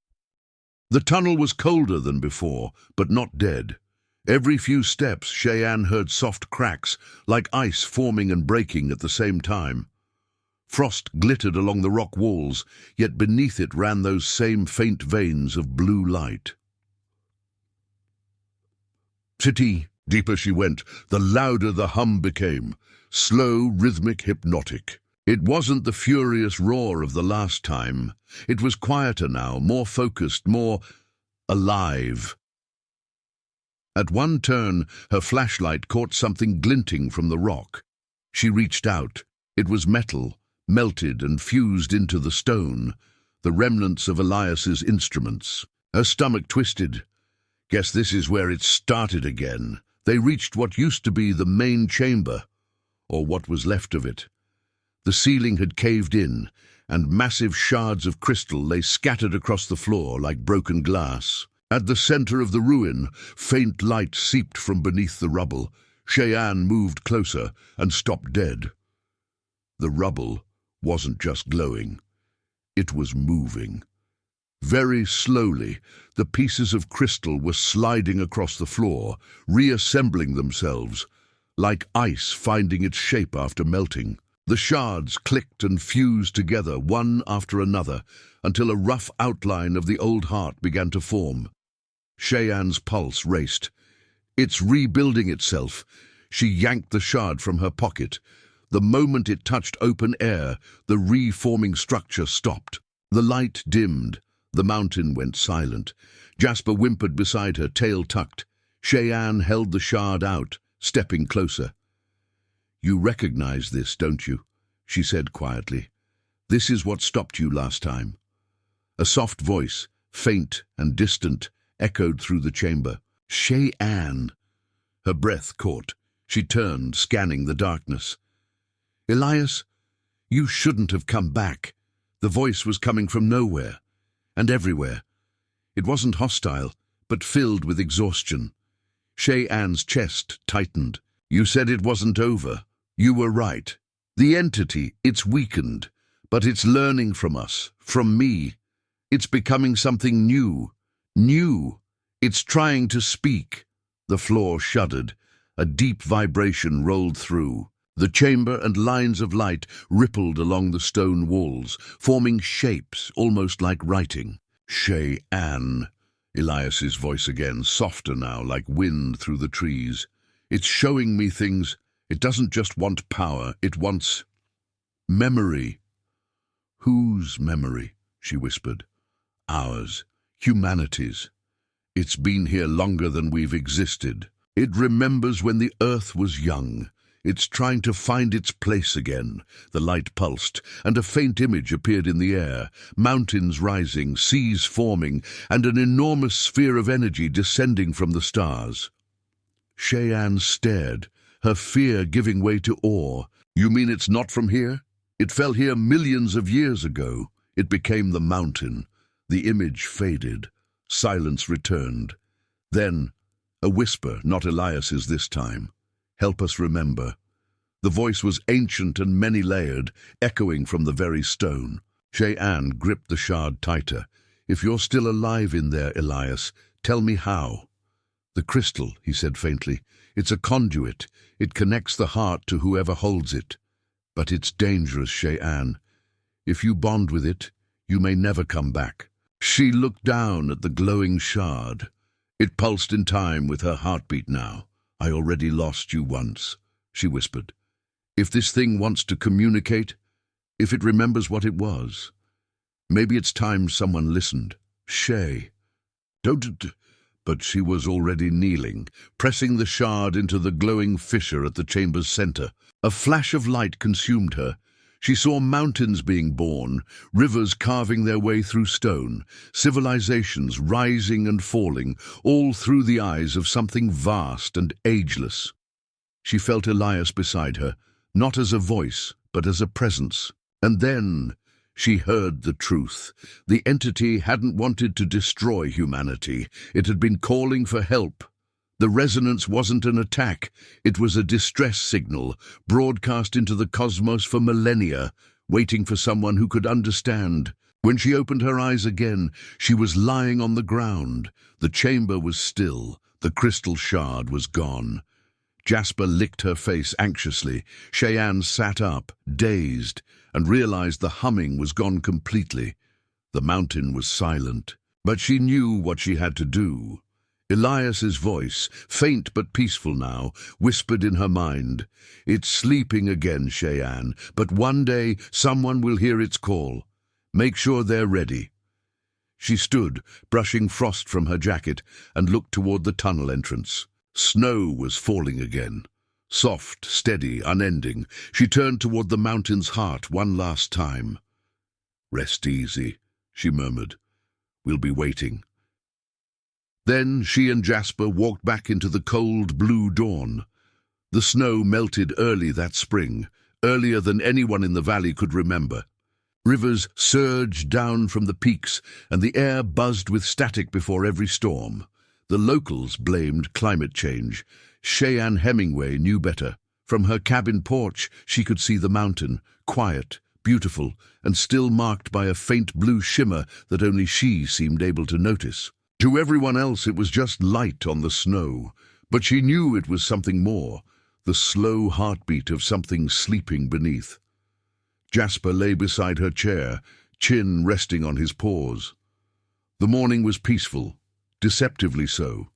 The tunnel was colder than before, but not dead. Every few steps, Cheyenne heard soft cracks, like ice forming and breaking at the same time. Frost glittered along the rock walls, yet beneath it ran those same faint veins of blue light. City. Deeper she went, the louder the hum became. Slow, rhythmic, hypnotic. It wasn't the furious roar of the last time. It was quieter now, more focused, more alive. At one turn, her flashlight caught something glinting from the rock. She reached out. It was metal, melted and fused into the stone, the remnants of Elias's instruments. Her stomach twisted. Guess this is where it started again. They reached what used to be the main chamber, or what was left of it. The ceiling had caved in, and massive shards of crystal lay scattered across the floor like broken glass. At the center of the ruin, faint light seeped from beneath the rubble. Cheyenne moved closer and stopped dead. The rubble wasn't just glowing. It was moving. Very slowly, the pieces of crystal were sliding across the floor, reassembling themselves, like ice finding its shape after melting. The shards clicked and fused together, one after another, until a rough outline of the old heart began to form. Cheyenne's pulse raced. It's rebuilding itself. She yanked the shard from her pocket. The moment it touched open air, the reforming structure stopped. The light dimmed. The mountain went silent. Jasper whimpered beside her, tail tucked. Cheyenne held the shard out, stepping closer. "You recognize this, don't you?" she said quietly. "This is what stopped you last time." A soft voice, faint and distant, echoed through the chamber. "Cheyenne." Her breath caught. She turned, scanning the darkness. "Elias, you shouldn't have come back." The voice was coming from nowhere. And everywhere. It wasn't hostile, but filled with exhaustion. Cheyenne's chest tightened. "You said it wasn't over. You were right. The entity, it's weakened, but it's learning from us, from me. It's becoming something new. New. It's trying to speak." The floor shuddered. A deep vibration rolled through. The chamber and lines of light rippled along the stone walls, forming shapes almost like writing. "Cheyenne," Elias's voice again, softer now, like wind through the trees. "It's showing me things. It doesn't just want power, it wants memory." "Whose memory?" she whispered. "Ours. Humanity's. It's been here longer than we've existed. It remembers when the earth was young. It's trying to find its place again." The light pulsed, and a faint image appeared in the air. Mountains rising, seas forming, and an enormous sphere of energy descending from the stars. Cheyenne stared, her fear giving way to awe. "You mean it's not from here? It fell here millions of years ago." It became the mountain. The image faded. Silence returned. Then, a whisper, not Elias's this time. "Help us remember." The voice was ancient and many-layered, echoing from the very stone. Cheyenne gripped the shard tighter. "If you're still alive in there, Elias, tell me how." "The crystal," he said faintly. "It's a conduit. It connects the heart to whoever holds it. But it's dangerous, Cheyenne. If you bond with it, you may never come back." She looked down at the glowing shard. It pulsed in time with her heartbeat now. "I already lost you once," she whispered. "If this thing wants to communicate, if it remembers what it was, maybe it's time someone listened." "Shay, don't..." But she was already kneeling, pressing the shard into the glowing fissure at the chamber's center. A flash of light consumed her. She saw mountains being born, rivers carving their way through stone, civilizations rising and falling, all through the eyes of something vast and ageless. She felt Elias beside her, not as a voice, but as a presence. And then she heard the truth. The entity hadn't wanted to destroy humanity. It had been calling for help. The resonance wasn't an attack. It was a distress signal, broadcast into the cosmos for millennia, waiting for someone who could understand. When she opened her eyes again, she was lying on the ground. The chamber was still. The crystal shard was gone. Jasper licked her face anxiously. Cheyenne sat up, dazed, and realized the humming was gone completely. The mountain was silent, but she knew what she had to do. Elias's voice, faint but peaceful now, whispered in her mind, "It's sleeping again, Cheyenne, but one day someone will hear its call. Make sure they're ready." She stood, brushing frost from her jacket, and looked toward the tunnel entrance. Snow was falling again. Soft, steady, unending. She turned toward the mountain's heart one last time. "Rest easy," she murmured. "We'll be waiting." Then she and Jasper walked back into the cold blue dawn. The snow melted early that spring, earlier than anyone in the valley could remember. Rivers surged down from the peaks, and the air buzzed with static before every storm. The locals blamed climate change. Cheyenne Hemingway knew better. From her cabin porch, she could see the mountain, quiet, beautiful, and still marked by a faint blue shimmer that only she seemed able to notice. To everyone else, it was just light on the snow, but she knew it was something more, the slow heartbeat of something sleeping beneath. Jasper lay beside her chair, chin resting on his paws. The morning was peaceful, deceptively so.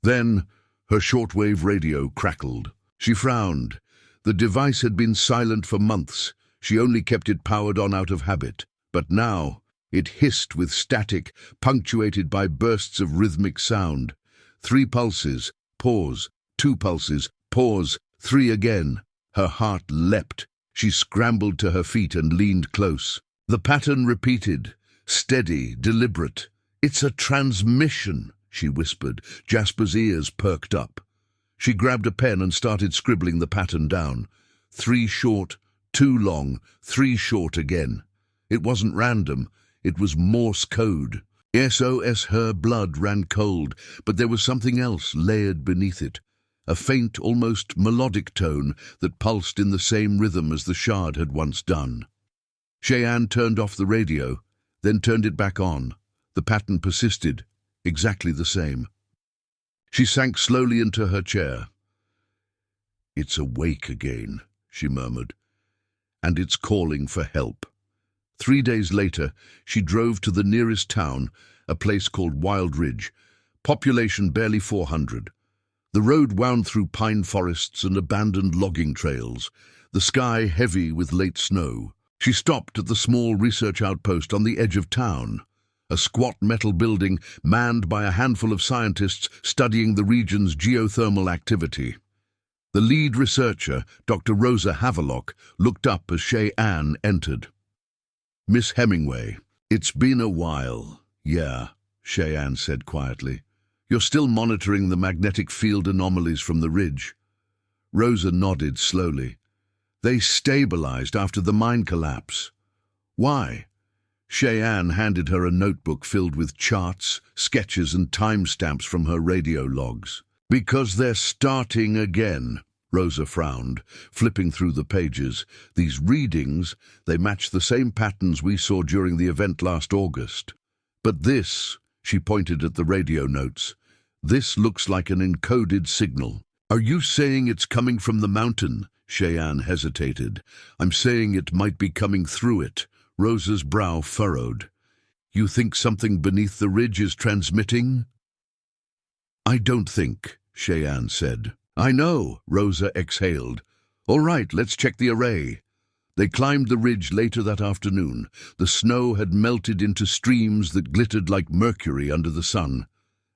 Then her shortwave radio crackled. She frowned. The device had been silent for months. She only kept it powered on out of habit. But now it hissed with static, punctuated by bursts of rhythmic sound. 3 pulses, pause, 2 pulses, pause, 3 again. Her heart leapt. She scrambled to her feet and leaned close. The pattern repeated, steady, deliberate. "It's a transmission," she whispered. Jasper's ears perked up. She grabbed a pen and started scribbling the pattern down. 3 short, 2 long, 3 short again. It wasn't random. It was Morse code. SOS. Her blood ran cold, but there was something else layered beneath it. A faint, almost melodic tone that pulsed in the same rhythm as the shard had once done. Cheyenne turned off the radio, then turned it back on. The pattern persisted, exactly the same. She sank slowly into her chair. "It's awake again," she murmured, "and it's calling for help." 3 days later, she drove to the nearest town, a place called Wild Ridge, population barely 400. The road wound through pine forests and abandoned logging trails, the sky heavy with late snow. She stopped at the small research outpost on the edge of town, a squat metal building manned by a handful of scientists studying the region's geothermal activity. The lead researcher, Dr. Rosa Havelock, looked up as Cheyenne entered. "Miss Hemingway, it's been a while." "Yeah," Cheyenne said quietly. "You're still monitoring the magnetic field anomalies from the ridge." Rosa nodded slowly. "They stabilized after the mine collapse." "Why?" Cheyenne handed her a notebook filled with charts, sketches, and timestamps from her radio logs. "Because they're starting again," Rosa frowned, flipping through the pages. "These readings, they match the same patterns we saw during the event last August. But this," she pointed at the radio notes, "this looks like an encoded signal." "Are you saying it's coming from the mountain?" Cheyenne hesitated. "I'm saying it might be coming through it." Rosa's brow furrowed. "You think something beneath the ridge is transmitting?" "I don't think," Cheyenne said. "I know," Rosa exhaled. "All right, let's check the array." They climbed the ridge later that afternoon. The snow had melted into streams that glittered like mercury under the sun.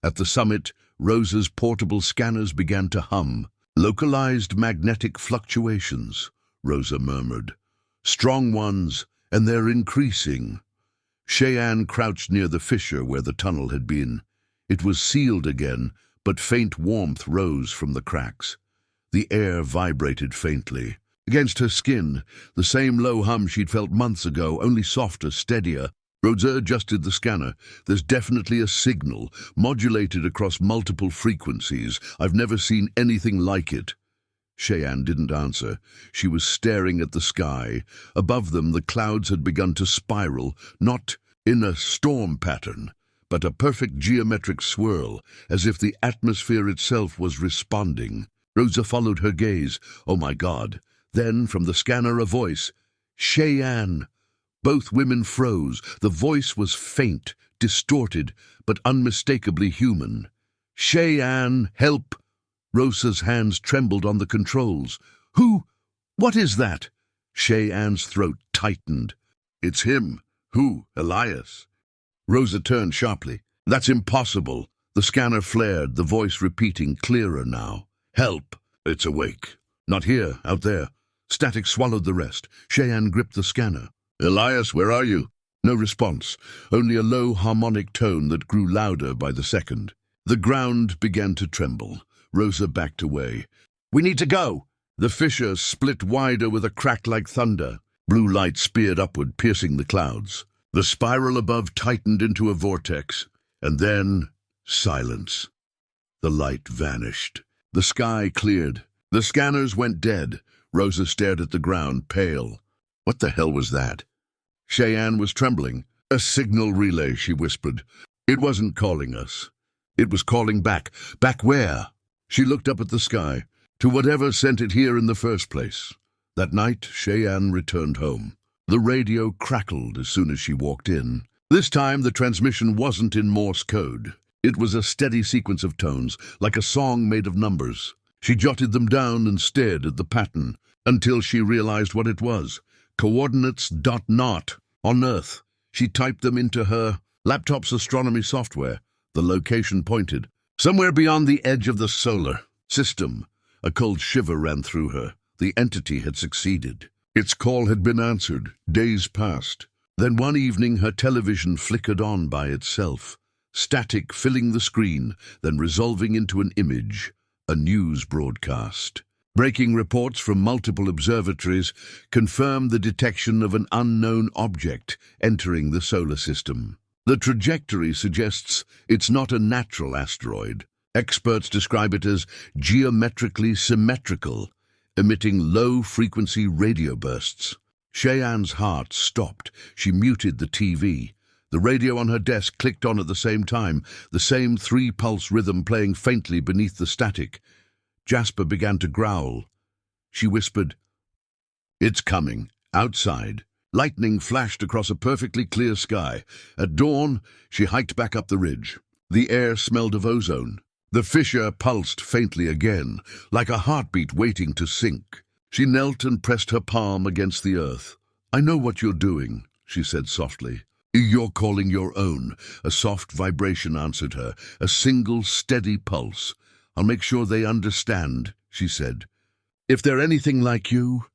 At the summit, Rosa's portable scanners began to hum. "Localized magnetic fluctuations," Rosa murmured. "Strong ones, and they're increasing." Cheyenne crouched near the fissure where the tunnel had been. It was sealed again, but faint warmth rose from the cracks. The air vibrated faintly. Against her skin, the same low hum she'd felt months ago, only softer, steadier. Rosa adjusted the scanner. "There's definitely a signal, modulated across multiple frequencies. I've never seen anything like it." Cheyenne didn't answer. She was staring at the sky. Above them, the clouds had begun to spiral, not in a storm pattern, but a perfect geometric swirl, as if the atmosphere itself was responding. Rosa followed her gaze. "Oh my God." Then, from the scanner, a voice. "Cheyenne." Both women froze. The voice was faint, distorted, but unmistakably human. Cheyenne, help! Rosa's hands trembled on the controls. Who? What is that? Cheyenne's throat tightened. It's him. Who? Elias. Rosa turned sharply. That's impossible. The scanner flared, the voice repeating, clearer now. Help! It's awake. Not here, out there. Static swallowed the rest. Cheyenne gripped the scanner. Elias, where are you? No response, only a low harmonic tone that grew louder by the second. The ground began to tremble. Rosa backed away. We need to go! The fissure split wider with a crack like thunder. Blue light speared upward, piercing the clouds. The spiral above tightened into a vortex, and then silence. The light vanished. The sky cleared. The scanners went dead. Rosa stared at the ground, pale. What the hell was that? Cheyenne was trembling. A signal relay, she whispered. It wasn't calling us. It was calling back. Back where? She looked up at the sky, to whatever sent it here in the first place. That night, Cheyenne returned home. The radio crackled as soon as she walked in. This time, the transmission wasn't in Morse code. It was a steady sequence of tones, like a song made of numbers. She jotted them down and stared at the pattern, until she realized what it was. Coordinates .not on Earth. She typed them into her laptop's astronomy software. The location pointed. Somewhere beyond the edge of the solar system. A cold shiver ran through her. The entity had succeeded. Its call had been answered. Days passed. Then one evening her television flickered on by itself. Static filling the screen, then resolving into an image. A news broadcast. Breaking reports from multiple observatories confirmed the detection of an unknown object entering the solar system. The trajectory suggests it's not a natural asteroid. Experts describe it as geometrically symmetrical, emitting low-frequency radio bursts. Cheyenne's heart stopped. She muted the TV. The radio on her desk clicked on at the same time, the same three-pulse rhythm playing faintly beneath the static. Jasper began to growl. She whispered, "It's coming, outside." Lightning flashed across a perfectly clear sky. At dawn, she hiked back up the ridge. The air smelled of ozone. The fissure pulsed faintly again, like a heartbeat waiting to sink. She knelt and pressed her palm against the earth. "I know what you're doing," she said softly. "You're calling your own." A soft vibration answered her, a single steady pulse. "I'll make sure they understand," she said. "If they're anything like you,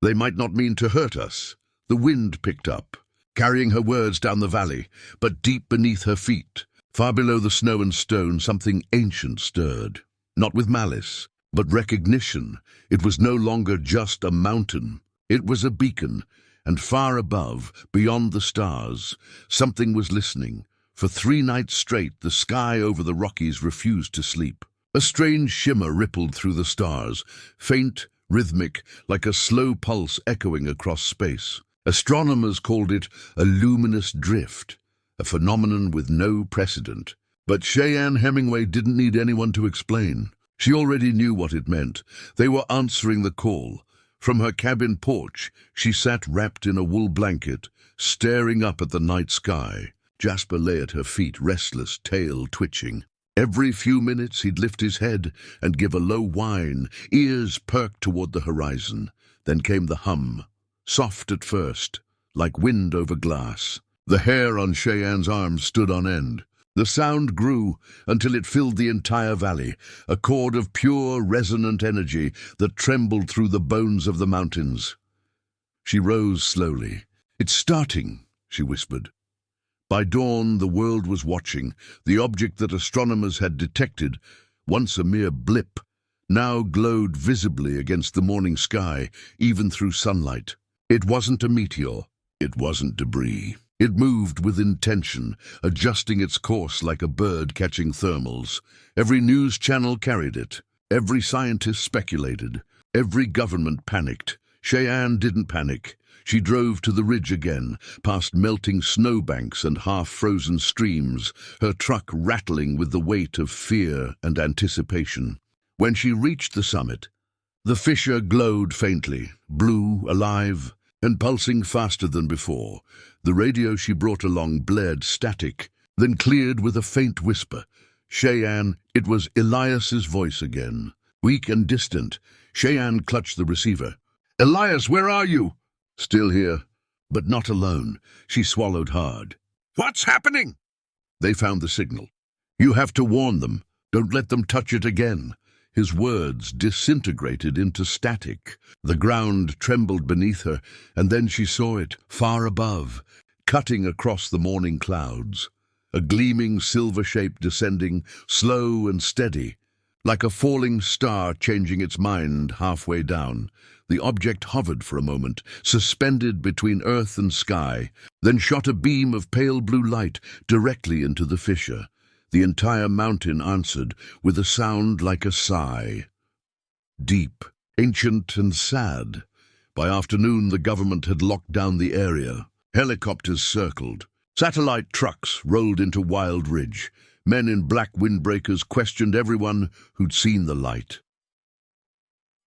they might not mean to hurt us." The wind picked up, carrying her words down the valley, but deep beneath her feet, far below the snow and stone, something ancient stirred. Not with malice, but recognition. It was no longer just a mountain. It was a beacon, and far above, beyond the stars, something was listening. For 3 nights straight, the sky over the Rockies refused to sleep. A strange shimmer rippled through the stars, faint, rhythmic, like a slow pulse echoing across space. Astronomers called it a luminous drift, a phenomenon with no precedent. But Cheyenne Hemingway didn't need anyone to explain. She already knew what it meant. They were answering the call. From her cabin porch, she sat wrapped in a wool blanket, staring up at the night sky. Jasper lay at her feet, restless, tail twitching. Every few minutes he'd lift his head and give a low whine, ears perked toward the horizon. Then came the hum, soft at first, like wind over glass. The hair on Cheyenne's arms stood on end. The sound grew until it filled the entire valley, a chord of pure, resonant energy that trembled through the bones of the mountains. She rose slowly. "It's starting," she whispered. By dawn, the world was watching. The object that astronomers had detected, once a mere blip, now glowed visibly against the morning sky, even through sunlight. It wasn't a meteor. It wasn't debris. It moved with intention, adjusting its course like a bird catching thermals. Every news channel carried it. Every scientist speculated. Every government panicked. Cheyenne didn't panic. She drove to the ridge again, past melting snowbanks and half-frozen streams, her truck rattling with the weight of fear and anticipation. When she reached the summit, the fissure glowed faintly, blue, alive, and pulsing faster than before. The radio she brought along blared static, then cleared with a faint whisper. Cheyenne, it was Elias's voice again. Weak and distant, Cheyenne clutched the receiver. Elias, where are you? Still here, but not alone. She swallowed hard. What's happening? They found the signal. You have to warn them. Don't let them touch it again. His words disintegrated into static. The ground trembled beneath her, and then she saw it, far above, cutting across the morning clouds. A gleaming silver shape descending, slow and steady, like a falling star changing its mind halfway down. The object hovered for a moment, suspended between earth and sky, then shot a beam of pale blue light directly into the fissure. The entire mountain answered with a sound like a sigh. Deep, ancient and sad. By afternoon, the government had locked down the area. Helicopters circled. Satellite trucks rolled into Wild Ridge. Men in black windbreakers questioned everyone who'd seen the light.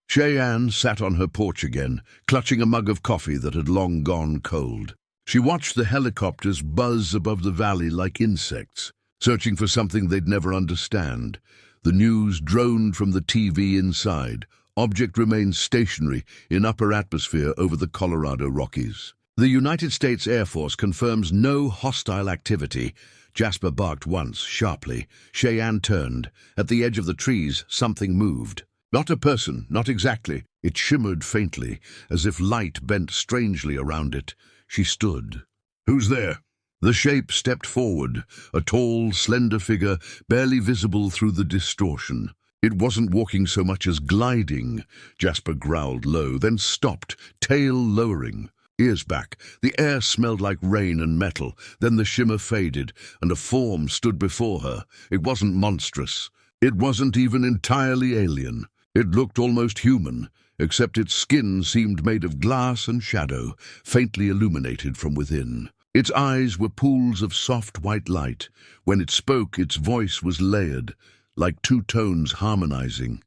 Cheyenne sat on her porch again, clutching a mug of coffee that had long gone cold. She watched the helicopters buzz above the valley like insects, searching for something they'd never understand. The news droned from the TV inside. Object remained stationary in upper atmosphere over the Colorado Rockies. The United States Air Force confirms no hostile activity. Jasper barked once, sharply. Cheyenne turned. At the edge of the trees, something moved. Not a person, not exactly. It shimmered faintly, as if light bent strangely around it. She stood. Who's there? The shape stepped forward, a tall, slender figure, barely visible through the distortion. It wasn't walking so much as gliding. Jasper growled low, then stopped, tail lowering. Ears back. The air smelled like rain and metal. Then the shimmer faded, and a form stood before her. It wasn't monstrous. It wasn't even entirely alien. It looked almost human, except its skin seemed made of glass and shadow, faintly illuminated from within. Its eyes were pools of soft white light. When it spoke, its voice was layered, like two tones harmonizing.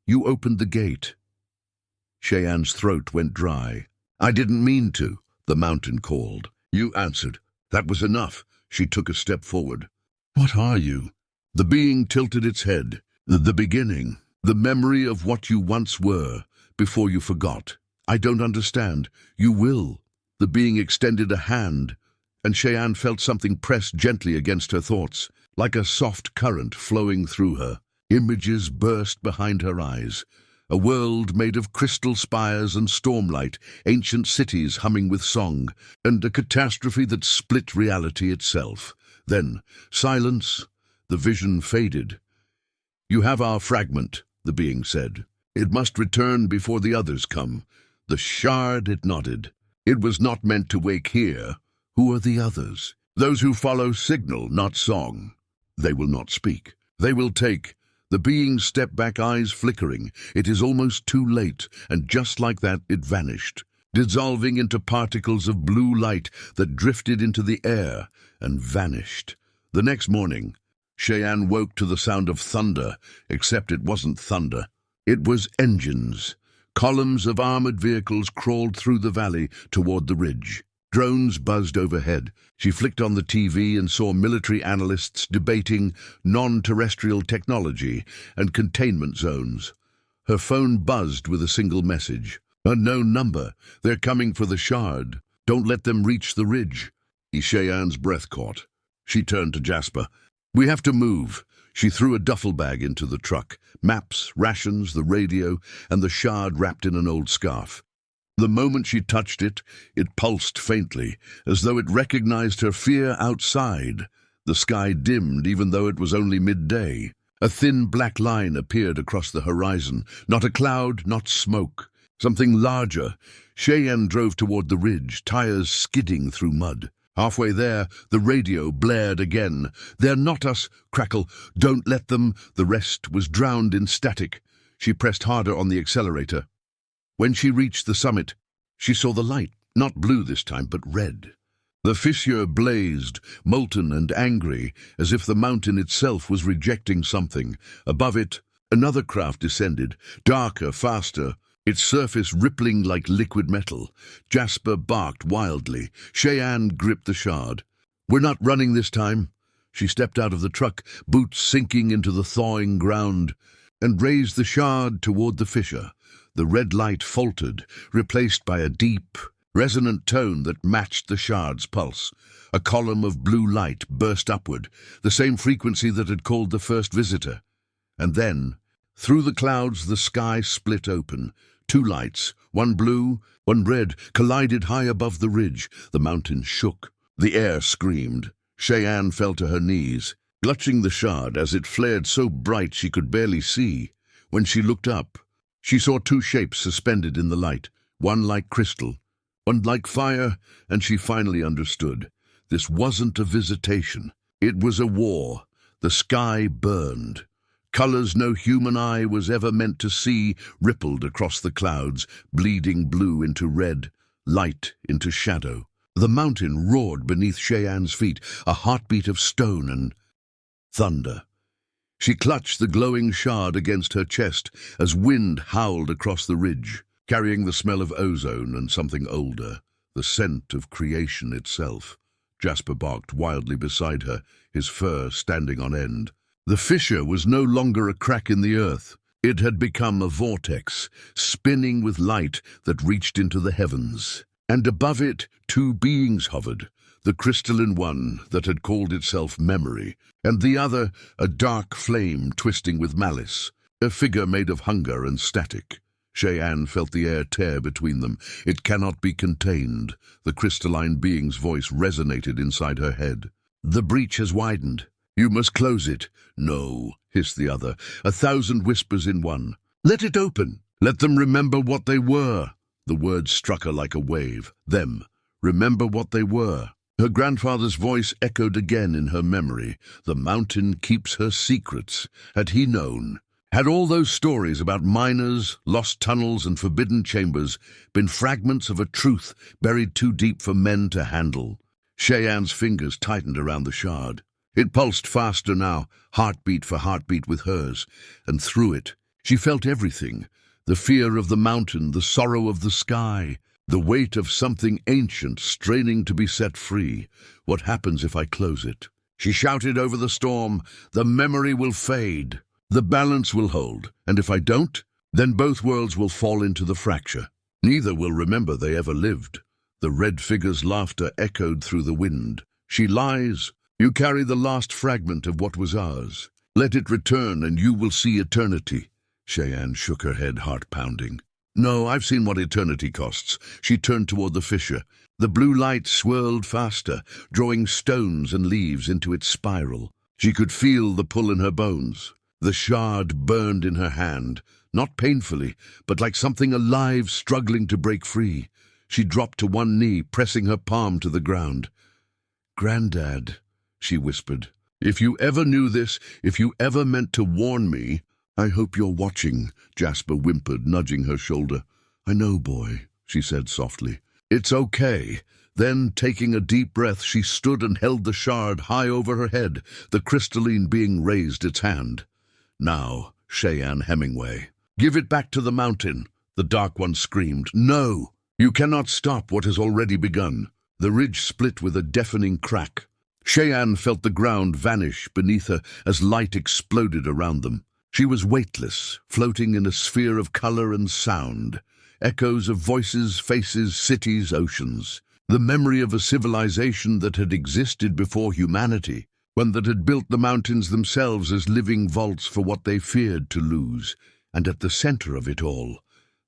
You opened the gate. Cheyenne's throat went dry. I didn't mean to, the mountain called. You answered. That was enough. She took a step forward. What are you? The being tilted its head. The beginning. The memory of what you once were, before you forgot. I don't understand. You will. The being extended a hand, and Cheyenne felt something press gently against her thoughts, like a soft current flowing through her. Images burst behind her eyes. A world made of crystal spires and stormlight, ancient cities humming with song, and a catastrophe that split reality itself. Then, silence. The vision faded. You have our fragment, the being said. It must return before the others come. The shard, it nodded. It was not meant to wake here. Who are the others? Those who follow signal, not song. They will not speak. They will take. The being stepped back, eyes flickering. It is almost too late, and just like that it vanished, dissolving into particles of blue light that drifted into the air and vanished. The next morning, Cheyenne woke to the sound of thunder, except it wasn't thunder. It was engines. Columns of armored vehicles crawled through the valley toward the ridge. Drones buzzed overhead. She flicked on the TV and saw military analysts debating non-terrestrial technology and containment zones. Her phone buzzed with a single message. Unknown number. They're coming for the shard. Don't let them reach the ridge. Cheyenne's breath caught. She turned to Jasper. We have to move. She threw a duffel bag into the truck. Maps, rations, the radio, and the shard wrapped in an old scarf. The moment she touched it, it pulsed faintly, as though it recognized her fear outside. The sky dimmed, even though it was only midday. A thin black line appeared across the horizon. Not a cloud, not smoke. Something larger. Cheyenne drove toward the ridge, tires skidding through mud. Halfway there, the radio blared again. They're not us, crackle. Don't let them. The rest was drowned in static. She pressed harder on the accelerator. When she reached the summit, she saw the light, not blue this time, but red. The fissure blazed, molten and angry, as if the mountain itself was rejecting something. Above it, another craft descended, darker, faster, its surface rippling like liquid metal. Jasper barked wildly. Cheyenne gripped the shard. We're not running this time. She stepped out of the truck, boots sinking into the thawing ground, and raised the shard toward the fissure. The red light faltered, replaced by a deep, resonant tone that matched the shard's pulse. A column of blue light burst upward, the same frequency that had called the first visitor. And then, through the clouds, the sky split open. Two lights, one blue, one red, collided high above the ridge. The mountain shook. The air screamed. Cheyenne fell to her knees, clutching the shard as it flared so bright she could barely see. When she looked up, she saw two shapes suspended in the light, one like crystal, one like fire, and she finally understood. This wasn't a visitation. It was a war. The sky burned. Colors no human eye was ever meant to see rippled across the clouds, bleeding blue into red, light into shadow. The mountain roared beneath Cheyenne's feet, a heartbeat of stone and thunder. She clutched the glowing shard against her chest as wind howled across the ridge, carrying the smell of ozone and something older, the scent of creation itself. Jasper barked wildly beside her, his fur standing on end. The fissure was no longer a crack in the earth. It had become a vortex, spinning with light that reached into the heavens. And above it, two beings hovered, the crystalline one that had called itself memory, and the other a dark flame twisting with malice, a figure made of hunger and static. Cheyenne felt the air tear between them. It cannot be contained. The crystalline being's voice resonated inside her head. The breach has widened. You must close it. No, hissed the other, 1,000 whispers in one. Let it open. Let them remember what they were. The words struck her like a wave. Them. Remember what they were. Her grandfather's voice echoed again in her memory. The mountain keeps her secrets. Had he known? Had all those stories about miners, lost tunnels, and forbidden chambers been fragments of a truth buried too deep for men to handle? Cheyenne's fingers tightened around the shard. It pulsed faster now, heartbeat for heartbeat with hers, and through it, she felt everything. The fear of the mountain, the sorrow of the sky, the weight of something ancient straining to be set free. What happens if I close it? She shouted over the storm, the memory will fade. The balance will hold, and if I don't, then both worlds will fall into the fracture. Neither will remember they ever lived. The red figure's laughter echoed through the wind. She lies. You carry the last fragment of what was ours. Let it return and you will see eternity. Cheyenne shook her head, heart pounding. No, I've seen what eternity costs. She turned toward the fissure. The blue light swirled faster, drawing stones and leaves into its spiral. She could feel the pull in her bones. The shard burned in her hand, not painfully, but like something alive struggling to break free. She dropped to one knee, pressing her palm to the ground. Granddad, she whispered, if you ever knew this, if you ever meant to warn me, I hope you're watching, Jasper whimpered, nudging her shoulder. I know, boy, she said softly. It's okay. Then, taking a deep breath, she stood and held the shard high over her head, the crystalline being raised its hand. Now, Cheyenne Hemingway. Give it back to the mountain, the Dark One screamed. No! You cannot stop what has already begun. The ridge split with a deafening crack. Cheyenne felt the ground vanish beneath her as light exploded around them. She was weightless, floating in a sphere of color and sound, echoes of voices, faces, cities, oceans. The memory of a civilization that had existed before humanity, one that had built the mountains themselves as living vaults for what they feared to lose. And at the center of it all,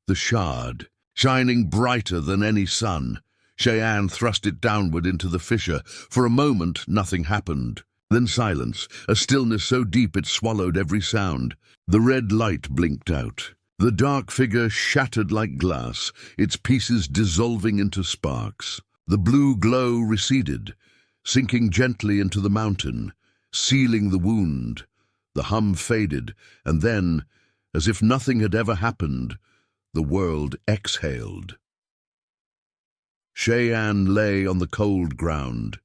the shard, shining brighter than any sun. Cheyenne thrust it downward into the fissure. For a moment, nothing happened. Then silence, a stillness so deep it swallowed every sound. The red light blinked out. The dark figure shattered like glass, its pieces dissolving into sparks. The blue glow receded, sinking gently into the mountain, sealing the wound. The hum faded, and then, as if nothing had ever happened, the world exhaled. Cheyenne lay on the cold ground,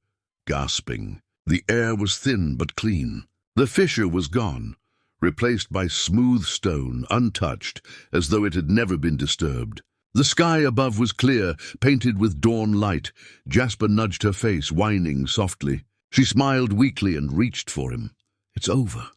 gasping. The air was thin but clean. The fissure was gone, replaced by smooth stone, untouched, as though it had never been disturbed. The sky above was clear, painted with dawn light. Jasper nudged her face, whining softly. She smiled weakly and reached for him. "It's over,"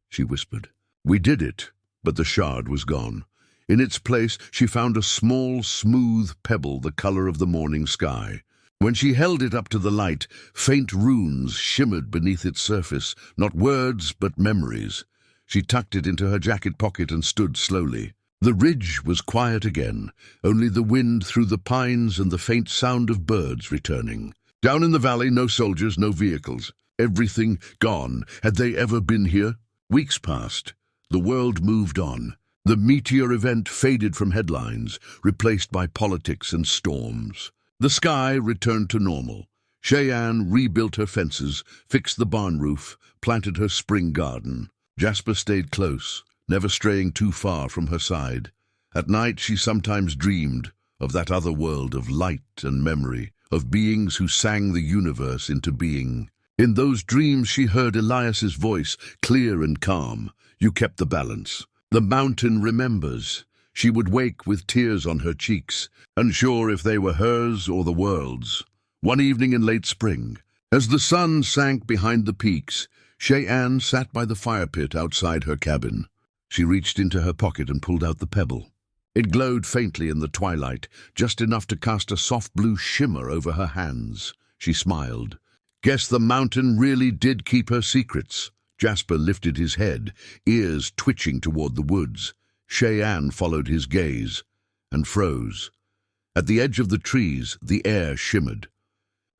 she whispered. "We did it," but the shard was gone. In its place, she found a small, smooth pebble the color of the morning sky. When she held it up to the light, faint runes shimmered beneath its surface, not words but memories. She tucked it into her jacket pocket and stood slowly. The ridge was quiet again, only the wind through the pines and the faint sound of birds returning. Down in the valley, no soldiers, no vehicles. Everything gone. Had they ever been here? Weeks passed. The world moved on. The meteor event faded from headlines, replaced by politics and storms. The sky returned to normal. Cheyenne rebuilt her fences, fixed the barn roof, planted her spring garden. Jasper stayed close, never straying too far from her side. At night she sometimes dreamed of that other world of light and memory, of beings who sang the universe into being. In those dreams she heard Elias's voice, clear and calm. "You kept the balance. The mountain remembers." She would wake with tears on her cheeks, unsure if they were hers or the world's. One evening in late spring, as the sun sank behind the peaks, Cheyenne sat by the fire pit outside her cabin. She reached into her pocket and pulled out the pebble. It glowed faintly in the twilight, just enough to cast a soft blue shimmer over her hands. She smiled. Guess the mountain really did keep her secrets. Jasper lifted his head, ears twitching toward the woods. Cheyenne followed his gaze and froze. At the edge of the trees, the air shimmered.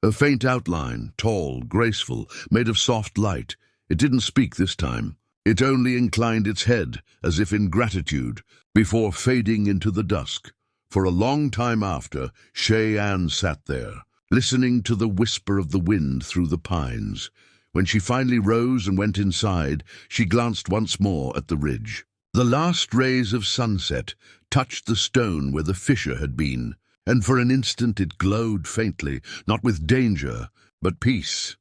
A faint outline, tall, graceful, made of soft light. It didn't speak this time. It only inclined its head, as if in gratitude, before fading into the dusk. For a long time after, Cheyenne sat there, listening to the whisper of the wind through the pines. When she finally rose and went inside, she glanced once more at the ridge. The last rays of sunset touched the stone where the fissure had been, and for an instant it glowed faintly, not with danger, but peace.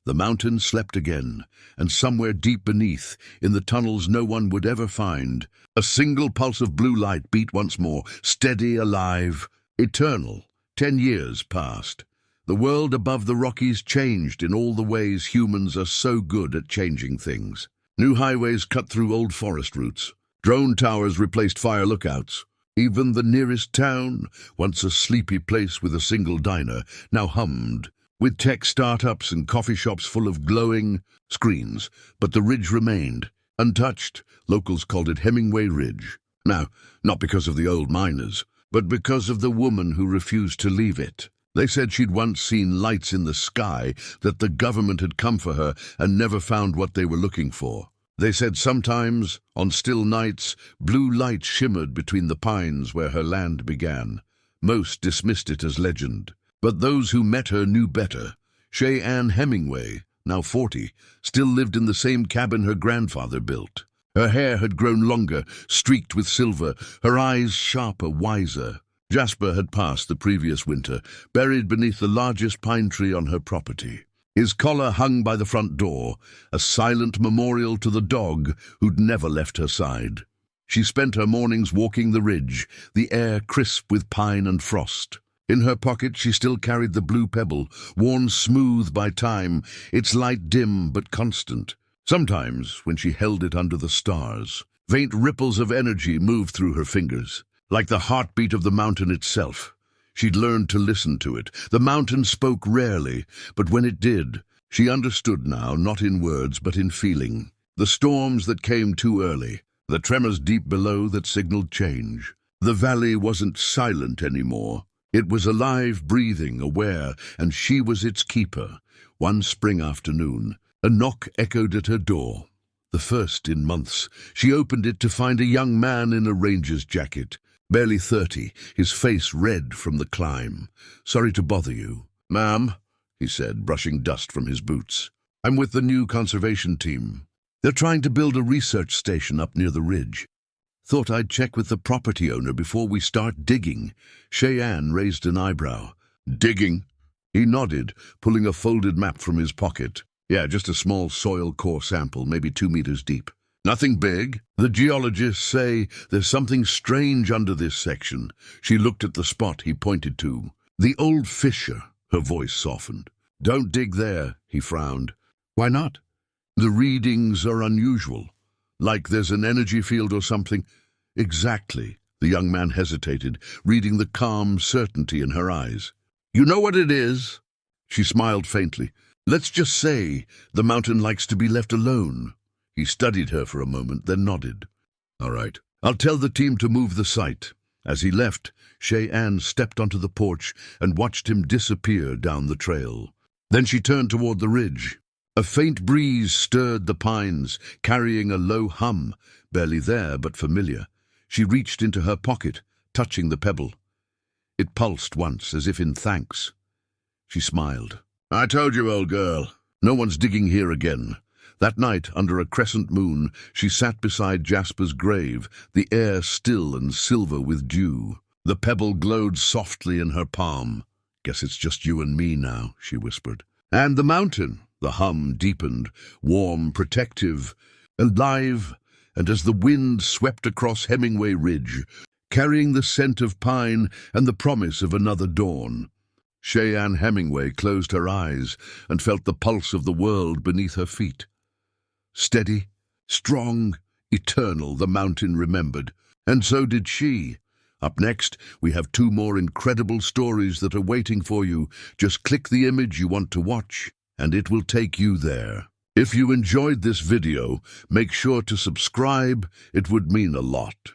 The mountain slept again, and somewhere deep beneath, in the tunnels no one would ever find, a single pulse of blue light beat once more, steady, alive, eternal. 10 years passed. The world above the Rockies changed in all the ways humans are so good at changing things. New highways cut through old forest routes. Drone towers replaced fire lookouts. Even the nearest town, once a sleepy place with a single diner, now hummed, with tech startups and coffee shops full of glowing screens. But the ridge remained, untouched. Locals called it Hemingway Ridge. Now, not because of the old miners, but because of the woman who refused to leave it. They said she'd once seen lights in the sky, that the government had come for her and never found what they were looking for. They said sometimes, on still nights, blue light shimmered between the pines where her land began. Most dismissed it as legend. But those who met her knew better. Cheyenne Hemingway, now 40, still lived in the same cabin her grandfather built. Her hair had grown longer, streaked with silver, her eyes sharper, wiser. Jasper had passed the previous winter, buried beneath the largest pine tree on her property. His collar hung by the front door, a silent memorial to the dog who'd never left her side. She spent her mornings walking the ridge, the air crisp with pine and frost. In her pocket she still carried the blue pebble, worn smooth by time, its light dim but constant. Sometimes, when she held it under the stars, faint ripples of energy moved through her fingers, like the heartbeat of the mountain itself. She'd learned to listen to it. The mountain spoke rarely, but when it did, she understood now, not in words but in feeling. The storms that came too early, the tremors deep below that signaled change. The valley wasn't silent anymore. It was alive, breathing, aware, and she was its keeper. One spring afternoon, a knock echoed at her door. The first in months. She opened it to find a young man in a ranger's jacket. Barely 30, his face red from the climb. "Sorry to bother you." "Ma'am," he said, brushing dust from his boots. "I'm with the new conservation team. They're trying to build a research station up near the ridge. Thought I'd check with the property owner before we start digging." Cheyenne raised an eyebrow. "Digging?" He nodded, pulling a folded map from his pocket. "Yeah, just a small soil core sample, maybe 2 meters deep. Nothing big. The geologists say there's something strange under this section." She looked at the spot he pointed to. "The old fissure," her voice softened. Don't dig there, he frowned. Why not? The readings are unusual. Like there's an energy field or something. Exactly. The young man hesitated, reading the calm certainty in her eyes. You know what it is? She smiled faintly. Let's just say the mountain likes to be left alone. He studied her for a moment, then nodded. All right. I'll tell the team to move the site. As he left, Cheyenne stepped onto the porch and watched him disappear down the trail. Then she turned toward the ridge. A faint breeze stirred the pines, carrying a low hum, barely there but familiar. She reached into her pocket, touching the pebble. It pulsed once, as if in thanks. She smiled. I told you, old girl. No one's digging here again. That night, under a crescent moon, she sat beside Jasper's grave, the air still and silver with dew. The pebble glowed softly in her palm. Guess it's just you and me now, she whispered. And the mountain. The hum deepened, warm, protective, alive, and as the wind swept across Hemingway Ridge, carrying the scent of pine and the promise of another dawn. Cheyenne Hemingway closed her eyes and felt the pulse of the world beneath her feet. Steady, strong, eternal, the mountain remembered, and so did she. Up next, we have 2 more incredible stories that are waiting for you. Just click the image you want to watch, and it will take you there. If you enjoyed this video, make sure to subscribe. It would mean a lot.